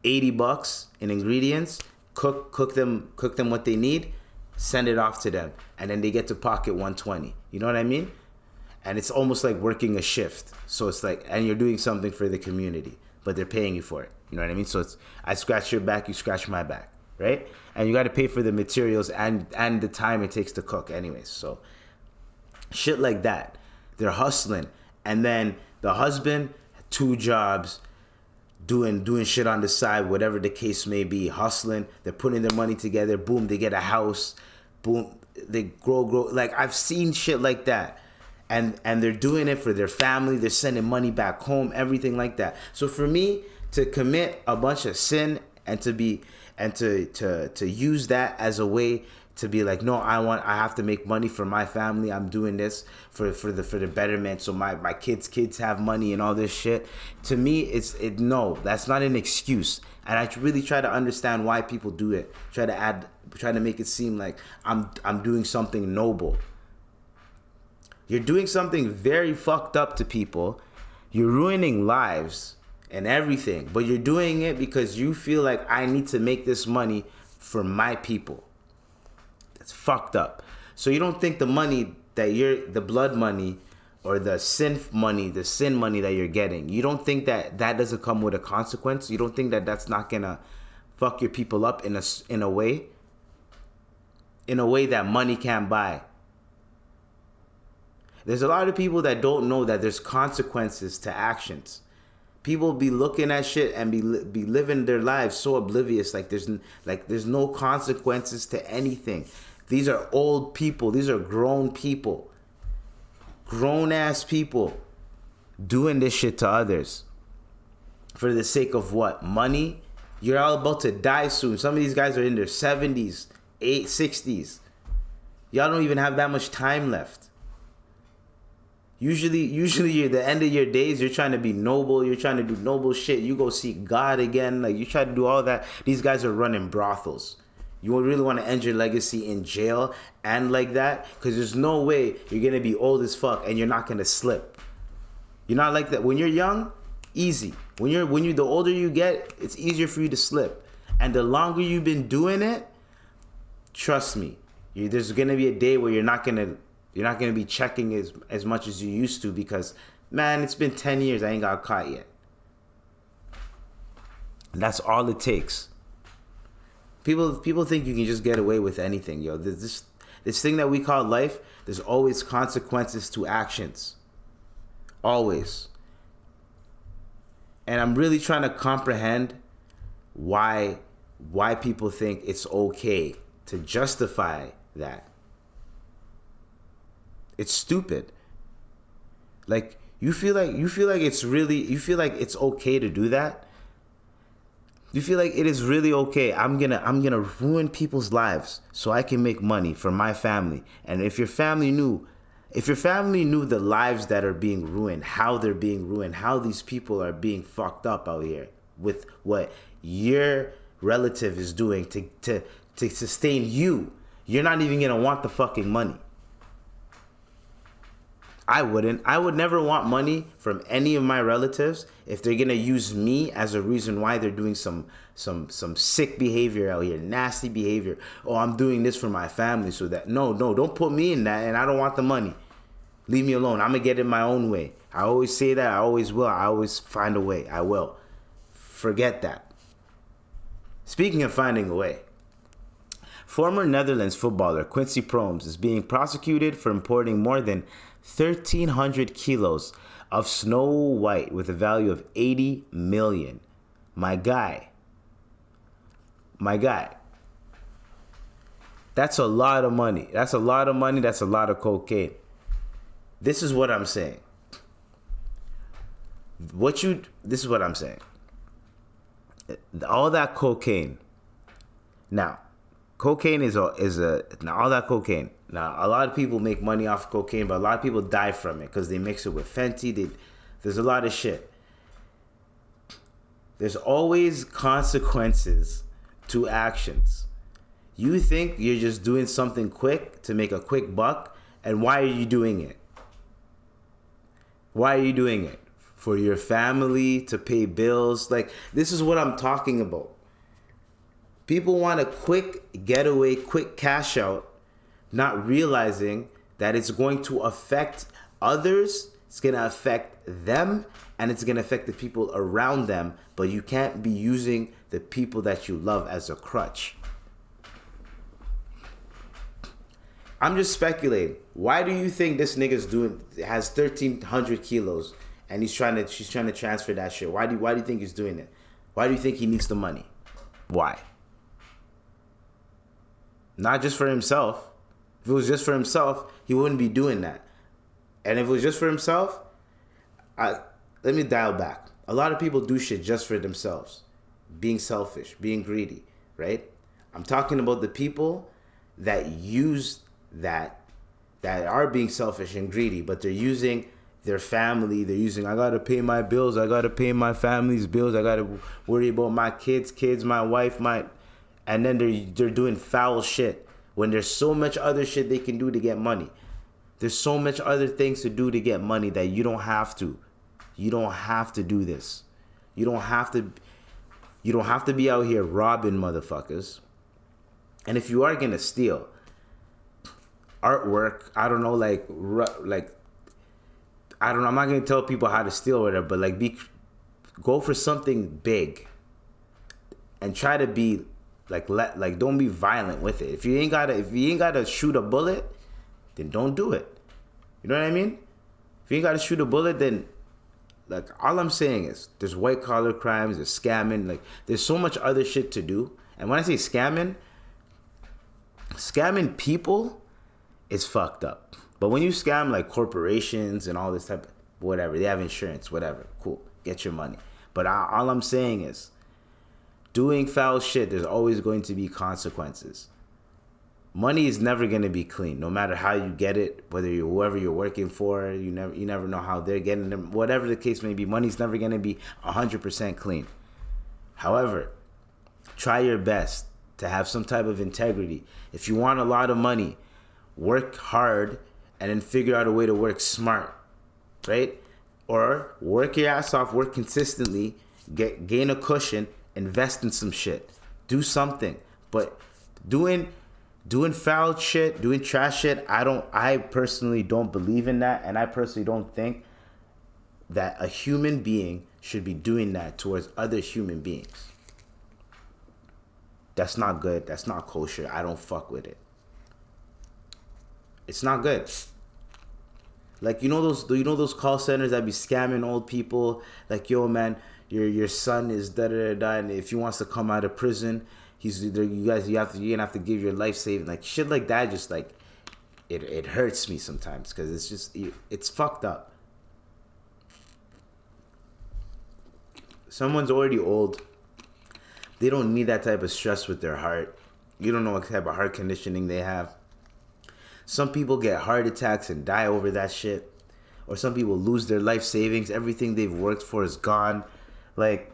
$80 in ingredients, cook them what they need, send it off to them, and then they get to pocket $120. You know what I mean? And it's almost like working a shift. So it's like, and you're doing something for the community, but they're paying you for it. You know what I mean? So it's, I scratch your back, you scratch my back, right? And you got to pay for the materials and the time it takes to cook anyways. So shit like that. They're hustling. And then the husband, 2 jobs, doing shit on the side, whatever the case may be, hustling. They're putting their money together. Boom, they get a house. Boom, they grow. Like, I've seen shit like that. And they're doing it for their family. They're sending money back home, everything like that. So for me to commit a bunch of sin and to use that as a way to be like, no, I have to make money for my family. I'm doing this for the betterment. So my kids have money and all this shit. To me, no, that's not an excuse. And I really try to understand why people do it. Try to make it seem like I'm doing something noble. You're doing something very fucked up to people. You're ruining lives and everything. But you're doing it because you feel like, I need to make this money for my people. That's fucked up. So you don't think the money the blood money or the sin money that you're getting, you don't think that doesn't come with a consequence? You don't think that that's not gonna fuck your people up in a way that money can't buy? There's a lot of people that don't know that there's consequences to actions. People be looking at shit and be living their lives so oblivious, like there's no consequences to anything. These are old people. These are grown people. Grown ass people doing this shit to others. For the sake of what? Money? You're all about to die soon. Some of these guys are in their 70s, 60s. Y'all don't even have that much time left. Usually you're the end of your days, you're trying to be noble, you're trying to do noble shit, you go see God again, like you try to do all that. These guys are running brothels. You really want to end your legacy in jail and like that? Because there's no way you're going to be old as fuck and you're not going to slip. You're not like that. When you're young, easy. The older you get, it's easier for you to slip. And the longer you've been doing it, trust me, there's going to be a day where you're not going to be checking as much as you used to because, man, it's been 10 years. I ain't got caught yet. And that's all it takes. People think you can just get away with anything, yo. This thing that we call life, there's always consequences to actions. Always. And I'm really trying to comprehend why people think it's okay to justify that. It's stupid. Like you feel like it's okay to do that? You feel like it is really okay. I'm gonna ruin people's lives so I can make money for my family. And if your family knew the lives that are being ruined, how they're being ruined, how these people are being fucked up out here with what your relative is doing to sustain you, you're not even gonna want the fucking money. I wouldn't. I would never want money from any of my relatives if they're gonna use me as a reason why they're doing some sick behavior out here, nasty behavior. Oh, I'm doing this for my family so that no, don't put me in that, and I don't want the money. Leave me alone. I'm gonna get it my own way. I always say that. I always will. I always find a way. I will. Forget that. Speaking of finding a way, former Netherlands footballer Quincy Promes is being prosecuted for importing more than 1,300 kilos of Snow White with a value of 80 million. My guy. That's a lot of money. That's a lot of cocaine. This is what I'm saying. This is what I'm saying. All that cocaine. Now, cocaine is all that cocaine. Now, a lot of people make money off cocaine, but a lot of people die from it because they mix it with Fenty. There's a lot of shit. There's always consequences to actions. You think you're just doing something quick to make a quick buck, and why are you doing it? Why are you doing it? For your family, to pay bills? Like, this is what I'm talking about. People want a quick getaway, quick cash out, not realizing that it's going to affect others, it's going to affect them, and it's going to affect the people around them, but you can't be using the people that you love as a crutch. I'm just speculating. Why do you think this nigga's has 1,300 kilos and she's trying to transfer that shit? Why do you think he's doing it? Why do you think he needs the money? Why? Not just for himself. If it was just for himself, he wouldn't be doing that. And if it was just for himself, let me dial back. A lot of people do shit just for themselves. Being selfish, being greedy, right? I'm talking about the people that use that are being selfish and greedy, but they're using their family. They're using, I gotta pay my bills. I gotta pay my family's bills. I gotta worry about my kids, my wife, and then they're doing foul shit when there's so much other shit they can do to get money. There's so much other things to do to get money that you don't have to. You don't have to do this. You don't have to be out here robbing motherfuckers. And if you are gonna steal artwork, I don't know, I don't know. I'm not gonna tell people how to steal or whatever, but go for something big and try to be don't be violent with it. If you ain't gotta shoot a bullet, then don't do it. You know what I mean? If you ain't gotta shoot a bullet, then all I'm saying is there's white collar crimes, there's scamming, there's so much other shit to do. And when I say scamming people is fucked up. But when you scam corporations and all this type of whatever, they have insurance, whatever, cool, get your money. But all I'm saying is, doing foul shit, there's always going to be consequences. Money is never going to be clean, no matter how you get it, whoever you're working for, you never know how they're getting them. Whatever the case may be, money's never going to be 100% clean. However, try your best to have some type of integrity. If you want a lot of money, work hard and then figure out a way to work smart, right? Or work your ass off, work consistently, gain a cushion, invest in some shit. Do something. But doing foul shit, doing trash shit, I personally don't believe in that, and I personally don't think that a human being should be doing that towards other human beings. That's not good. That's not kosher. I don't fuck with it. It's not good. Like, you know those call centers that be scamming old people? Like, yo, man, your son is da-da-da-da, and if he wants to come out of prison, you're gonna have to give your life saving. Like, shit like that just, like, it hurts me sometimes, because it's fucked up. Someone's already old. They don't need that type of stress with their heart. You don't know what type of heart conditioning they have. Some people get heart attacks and die over that shit. Or some people lose their life savings. Everything they've worked for is gone. Like,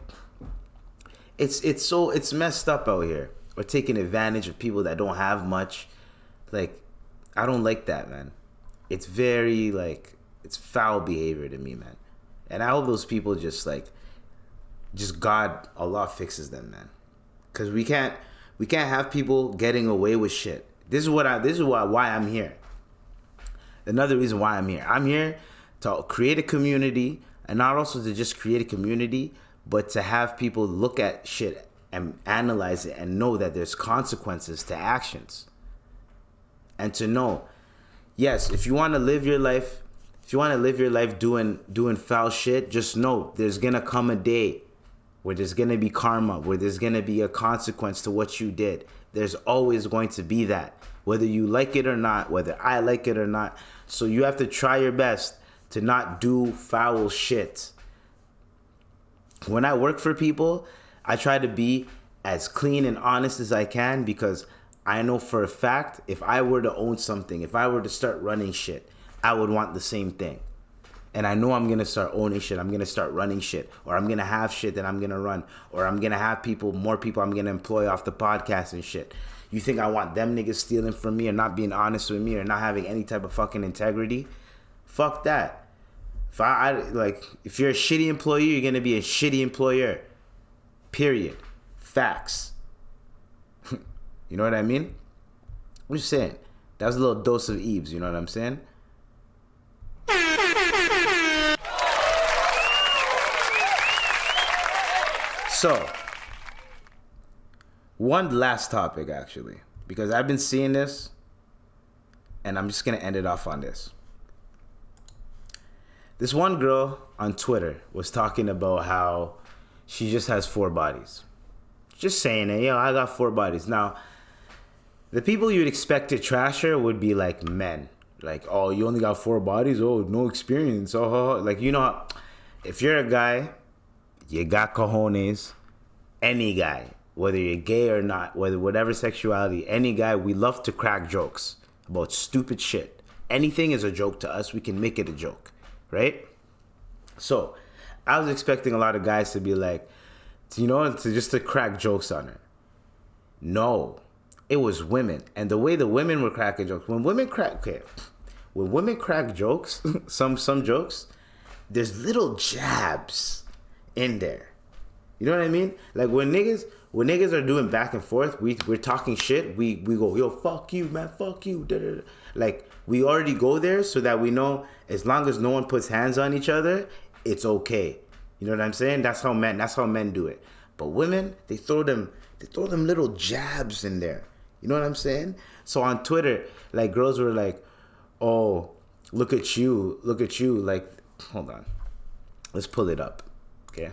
it's messed up out here. We're taking advantage of people that don't have much. Like, I don't like that, man. It's very, like, it's foul behavior to me, man. And I hope those people just God, Allah fixes them, man. Because we can't have people getting away with shit. This is why I'm here. Another reason why I'm here. I'm here to create a community, and not also to just create a community, but to have people look at shit and analyze it and know that there's consequences to actions. And to know, yes, if you want to live your life, doing foul shit, just know there's gonna come a day where there's going to be karma, where there's going to be a consequence to what you did. There's always going to be that, whether you like it or not, whether I like it or not. So you have to try your best to not do foul shit. When I work for people, I try to be as clean and honest as I can, because I know for a fact, if I were to own something, if I were to start running shit, I would want the same thing. And I know I'm going to start owning shit. I'm going to start running shit. Or I'm going to have shit that I'm going to run. Or I'm going to have more people I'm going to employ off the podcast and shit. You think I want them niggas stealing from me or not being honest with me or not having any type of fucking integrity? Fuck that. If you're a shitty employee, you're going to be a shitty employer. Period. Facts. You know what I mean? I'm just saying. That was a little dose of Eves. You know what I'm saying? So, one last topic, actually, because I've been seeing this, and I'm just going to end it off on this. This one girl on Twitter was talking about how she just has 4 bodies. Just saying it, I got 4 bodies. Now, the people you'd expect to trash her would be like men. Like, oh, you only got 4 bodies? Oh, no experience. Oh, like, you know, if you're a guy, you got cojones. Any guy, whether you're gay or not, whatever sexuality, any guy, we love to crack jokes about stupid shit. Anything is a joke to us. We can make it a joke, right? So I was expecting a lot of guys to be like, to crack jokes on her. No, it was women. And the way the women were cracking jokes, when women crack jokes, some jokes, there's little jabs in there. You know what I mean? Like, when niggas are doing back and forth, we're talking shit, we go, yo, fuck you, man, fuck you. Da, da, da. Like, we already go there so that we know as long as no one puts hands on each other, it's okay. You know what I'm saying? That's how men do it. But women, they throw them little jabs in there. You know what I'm saying? So on Twitter, like, girls were like, oh, look at you. Like, hold on. Let's pull it up, okay?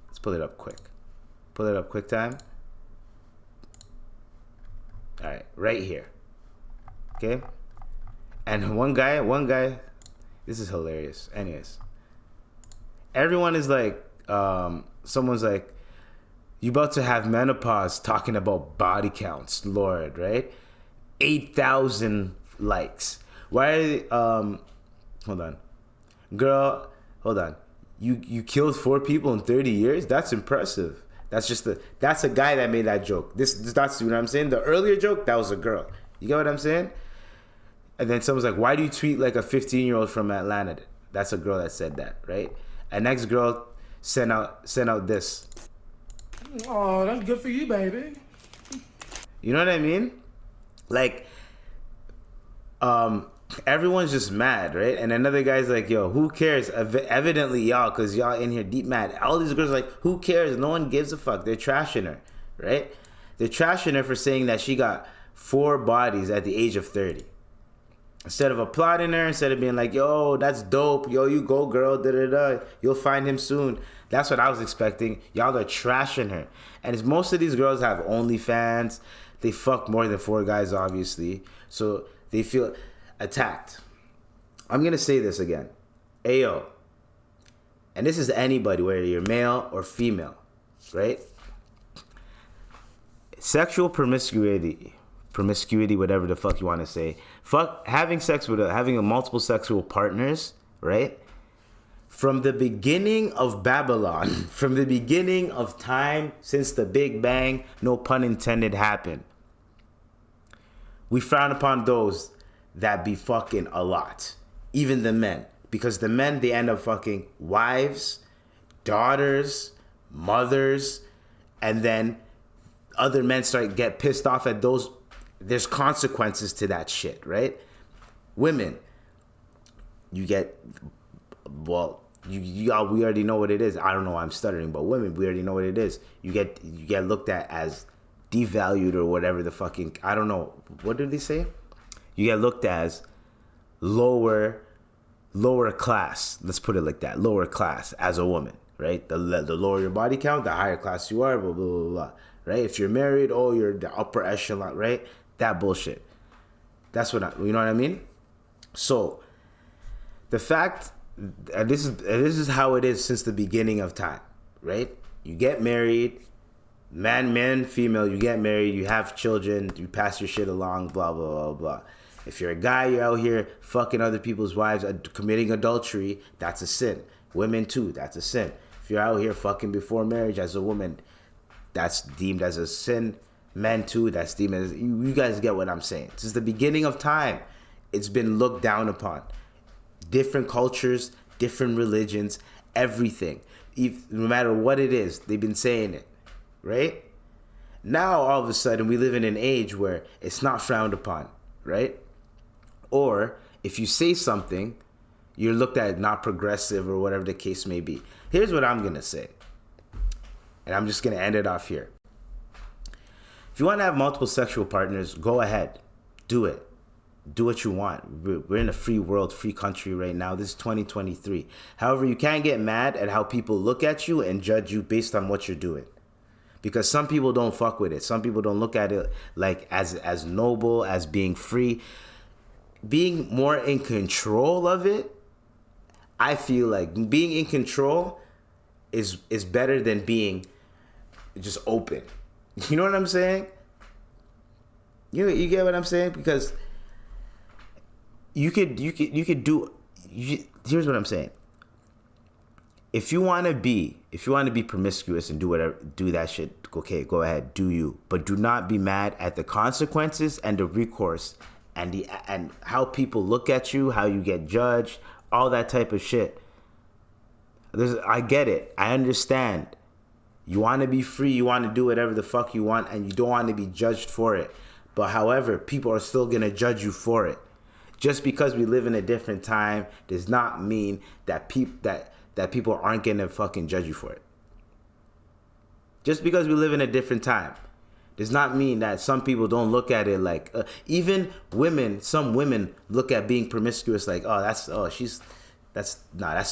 Let's pull it up quick. Pull it up quick time. All right, right here. Okay? And one guy, this is hilarious. Anyways, everyone is like, someone's like, you about to have menopause talking about body counts, Lord, right? 8,000 likes. Why are hold on. Girl, hold on. You killed 4 people in 30 years? That's impressive. That's a guy that made that joke. That's, you know what I'm saying? The earlier joke, that was a girl. You get what I'm saying? And then someone's like, why do you tweet like a 15-year-old from Atlanta? That's a girl that said that, right? A next girl sent out this. Oh, that's good for you, baby. You know what I mean? Like, everyone's just mad, right? And another guy's like, yo, who cares? Evidently y'all, because y'all in here deep mad. All these girls are like, who cares? No one gives a fuck. They're trashing her, right? They're trashing her for saying that she got 4 bodies at the age of 30. Instead of applauding her, instead of being like, yo, that's dope. Yo, you go, girl. Da-da-da. You'll find him soon. That's what I was expecting. Y'all are trashing her. And most of these girls have OnlyFans. They fuck more than 4 guys, obviously. So they feel attacked. I'm going to say this again. Ayo. And this is anybody, whether you're male or female, right? Sexual promiscuity, whatever the fuck you want to say. Having sex with having multiple sexual partners, right? From the beginning of Babylon, from the beginning of time, since the Big Bang, no pun intended, happened. We frown upon those that be fucking a lot. Even the men. Because the men, they end up fucking wives, daughters, mothers, and then other men get pissed off at those. There's consequences to that shit, right? Women, you get, well, we already know what it is. I don't know why I'm stuttering, but women, we already know what it is. You get looked at as devalued or whatever the fucking, I don't know. What did they say? You get looked at as lower class. Let's put it like that. Lower class as a woman, right? The lower your body count, the higher class you are, blah, blah, blah, blah. Right? If you're married, oh, you're the upper echelon, right? That bullshit. That's you know what I mean? So, the fact, and this is how it is since the beginning of time, right? You get married, man, female, you get married, you have children, you pass your shit along, blah, blah, blah, blah. If you're a guy, you're out here fucking other people's wives, committing adultery, that's a sin. Women too, that's a sin. If you're out here fucking before marriage as a woman, that's deemed as a sin. Men too, that's deemed as, you guys get what I'm saying. Since the beginning of time, it's been looked down upon. Different cultures, different religions, everything. No matter what it is, they've been saying it, right? Now, all of a sudden, we live in an age where it's not frowned upon, right? Or, if you say something, you're looked at not progressive or whatever the case may be. Here's what I'm going to say. And I'm just going to end it off here. If you want to have multiple sexual partners, go ahead. Do it. Do what you want. We're in a free world, free country right now. This is 2023. However, you can't get mad at how people look at you and judge you based on what you're doing. Because some people don't fuck with it. Some people don't look at it like as noble, as being free. Being more in control of it, I feel like being in control is better than being just open. You know what I'm saying? You get what I'm saying? Because you could do. Here's what I'm saying. If you want to be promiscuous and do that shit, okay, go ahead, do you. But do not be mad at the consequences and the recourse and how people look at you, how you get judged, all that type of shit. I get it. I understand. You want to be free. You want to do whatever the fuck you want, and you don't want to be judged for it. But however, people are still gonna judge you for it. Just because we live in a different time does not mean that people aren't gonna fucking judge you for it. Just because we live in a different time does not mean that some people don't look at it like, even women, some women look at being promiscuous like, that's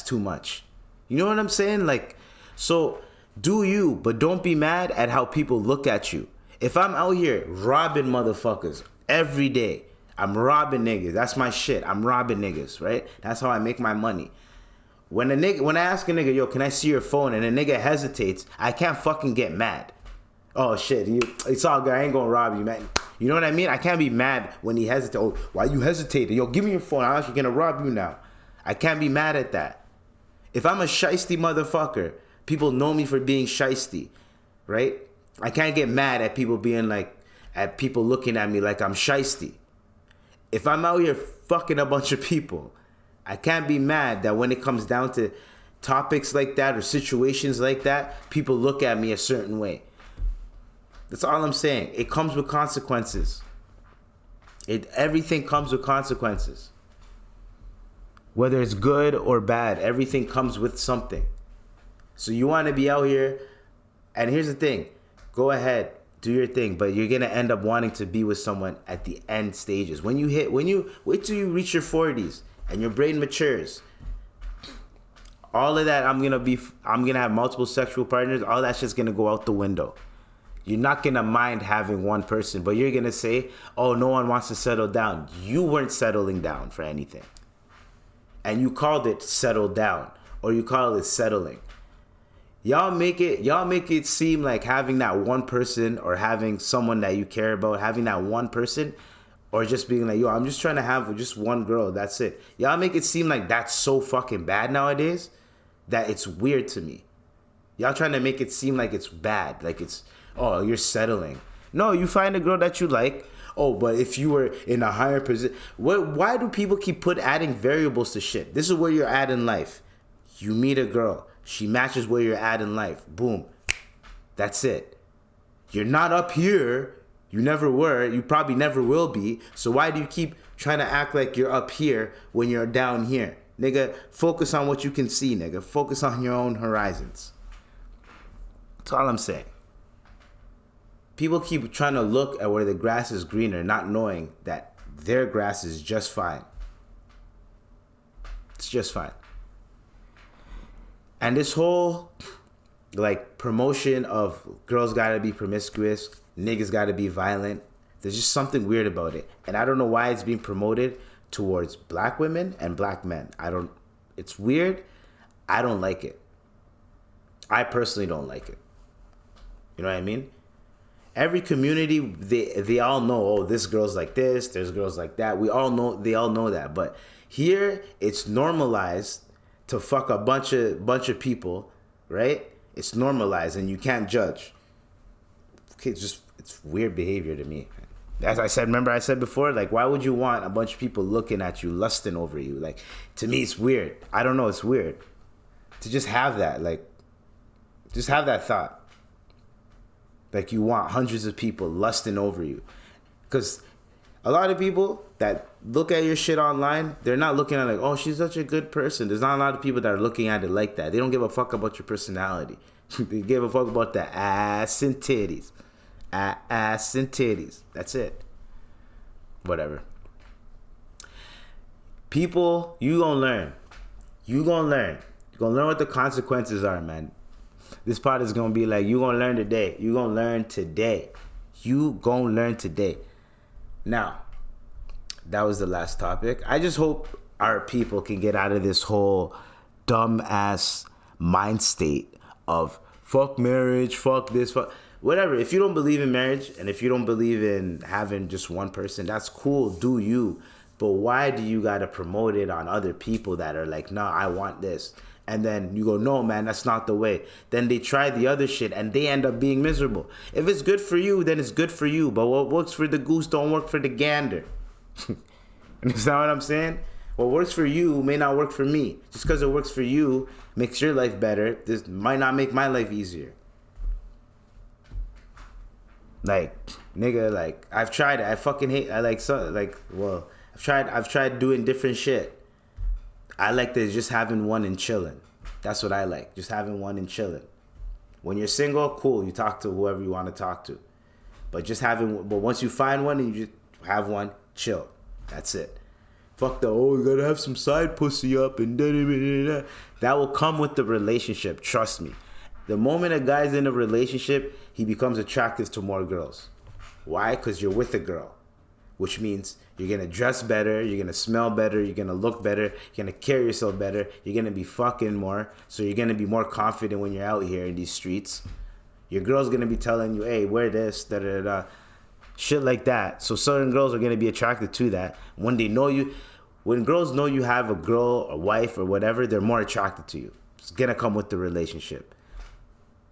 too much. You know what I'm saying? Like, so do you, but don't be mad at how people look at you. If I'm out here robbing motherfuckers every day, I'm robbing niggas. That's my shit. I'm robbing niggas, right? That's how I make my money. When I ask a nigga, yo, can I see your phone? And a nigga hesitates, I can't fucking get mad. Oh shit, it's all good. I ain't gonna rob you, man. You know what I mean? I can't be mad when he hesitates. Oh, why you hesitated? Yo, give me your phone. I'm actually gonna rob you now. I can't be mad at that. If I'm a shiesty motherfucker, people know me for being shiesty. right? I can't get mad at people being like, at people looking at me like I'm shiesty. If I'm out here fucking a bunch of people, I can't be mad that when it comes down to topics like that or situations like that, people look at me a certain way. That's all I'm saying. It comes with consequences. Everything comes with consequences. Whether it's good or bad, everything comes with something. So you want to be out here, and here's the thing. Go ahead, do your thing, but you're going to end up wanting to be with someone at the end stages. Wait till you reach your 40s and your brain matures. All of that, I'm going to have multiple sexual partners. All that shit's going to go out the window. You're not going to mind having one person, but you're going to say, oh, no one wants to settle down. You weren't settling down for anything. And you called it settle down, or you call it settling. Y'all make it seem like having that one person or having someone that you care about, having that one person, or just being like, yo, I'm just trying to have just one girl, that's it. Y'all make it seem like that's so fucking bad nowadays that it's weird to me. Y'all trying to make it seem like it's bad, like it's, oh, you're settling. No, you find a girl that you like. Oh, but if you were in a higher position, why do people keep adding variables to shit? This is where you're at in life. You meet a girl. She matches where you're at in life. Boom. That's it. You're not up here. You never were. You probably never will be. So why do you keep trying to act like you're up here when you're down here? Nigga, focus on what you can see, nigga. Focus on your own horizons. That's all I'm saying. People keep trying to look at where the grass is greener, not knowing that their grass is just fine. It's just fine. And this whole, like, promotion of girls gotta be promiscuous, niggas gotta be violent, there's just something weird about it. And I don't know why it's being promoted towards black women and black men. It's weird. I don't like it. I personally don't like it. You know what I mean? Every community, they all know, oh, this girl's like this, there's girls like that. They all know that. But here, it's normalized to fuck a bunch of people, right? It's normalized and you can't judge. Okay, it's weird behavior to me. As I said, remember I said before, like, why would you want a bunch of people looking at you, lusting over you? Like, to me, it's weird. I don't know, it's weird. To just have that, like, just have that thought. Like, you want hundreds of people lusting over you. Because a lot of people that look at your shit online, they're not looking at like, oh, she's such a good person. There's not a lot of people that are looking at it like that. They don't give a fuck about your personality. They give a fuck about the ass and titties. Ass and titties. That's it. Whatever. People, you gonna learn. You gonna learn. You gonna learn what the consequences are, man. This part is gonna be like, you gonna learn today. You gonna learn today. You gonna learn today. Now, that was the last topic. I just hope our people can get out of this whole dumb ass mind state of fuck marriage, fuck this, fuck whatever. If you don't believe in marriage and if you don't believe in having just one person, that's cool, do you. But why do you gotta promote it on other people that are like, nah, I want this? And then you go, no, man, that's not the way. Then they try the other shit and they end up being miserable. If it's good for you, then it's good for you. But what works for the goose don't work for the gander. Understand what I'm saying? What works for you may not work for me. Just because it works for you makes your life better. This might not make my life easier. Like, nigga, like, I've tried it. I fucking hate, I've tried doing different shit. I like just having one and chilling. That's what I like. Just having one and chilling. When you're single, cool. You talk to whoever you want to talk to. But once you find one and you just have one, chill. That's it. Fuck you gotta have some side pussy up and da-da-da-da-da. That will come with the relationship. Trust me. The moment a guy's in a relationship, he becomes attractive to more girls. Why? Because you're with a girl. Which means you're going to dress better, you're going to smell better, you're going to look better, you're going to carry yourself better, you're going to be fucking more, so you're going to be more confident when you're out here in these streets. Your girl's going to be telling you, hey, wear this, da-da-da-da, shit like that. So certain girls are going to be attracted to that. When girls know you have a girl, a wife, or whatever, they're more attracted to you. It's going to come with the relationship.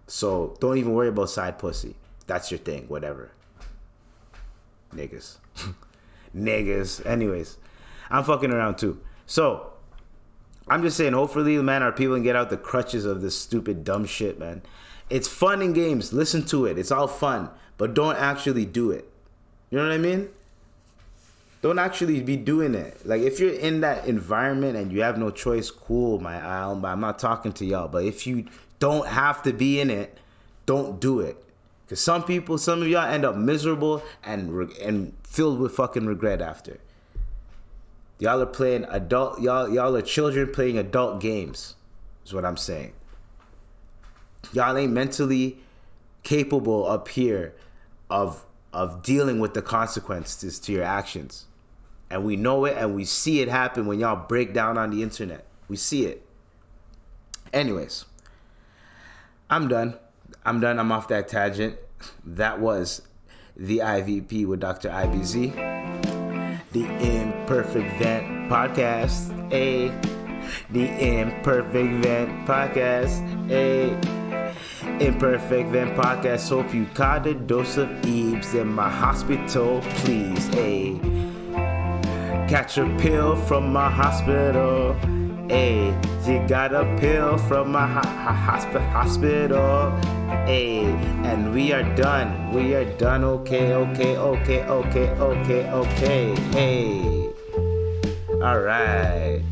So don't even worry about side pussy. That's your thing, whatever. Niggas. Niggas. Anyways, I'm fucking around too. So I'm just saying, hopefully, man, our people can get out the crutches of this stupid, dumb shit, man. It's fun in games. Listen to it. It's all fun. But don't actually do it. You know what I mean? Don't actually be doing it. Like, if you're in that environment and you have no choice, cool, I'm not talking to y'all. But if you don't have to be in it, don't do it. Because some of y'all end up miserable and filled with fucking regret after. Y'all are playing y'all are children playing adult games, is what I'm saying. Y'all ain't mentally capable up here of dealing with the consequences to your actions. And we know it and we see it happen when y'all break down on the internet. We see it. Anyways, I'm done. I'm off that tangent. That was the IVP with Dr. IBZ. The Imperfect Vent Podcast, The Imperfect Vent Podcast, Imperfect Vent Podcast. Hope you caught a dose of Ebs in my hospital, please, Catch a pill from my hospital, You got a pill from my hospital, And we are done. Okay. All right.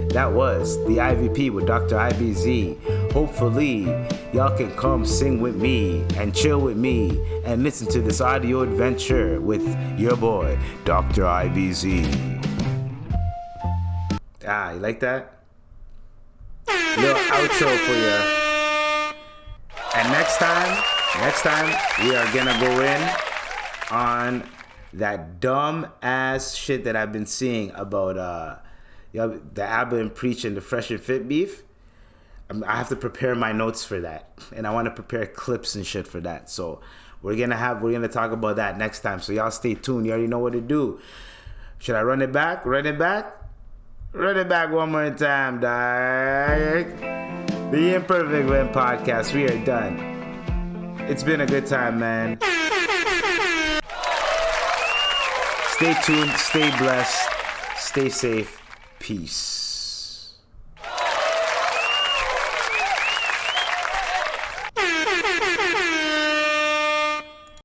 That was the IVP with Dr. IBZ. Hopefully, y'all can come sing with me and chill with me and listen to this audio adventure with your boy, Dr. IBZ. You like that? Little outro for you. And next time, we are gonna go in on that dumb ass shit that I've been seeing about the Abba and Preach and the Fresh and Fit beef. I have to prepare my notes for that, and I want to prepare clips and shit for that. So we're gonna talk about that next time. So y'all stay tuned. You already know what to do. Should I run it back? Run it back one more time, dog. The Imperfect Vent Podcast. We are done. It's been a good time, man. Stay tuned. Stay blessed. Stay safe. Peace.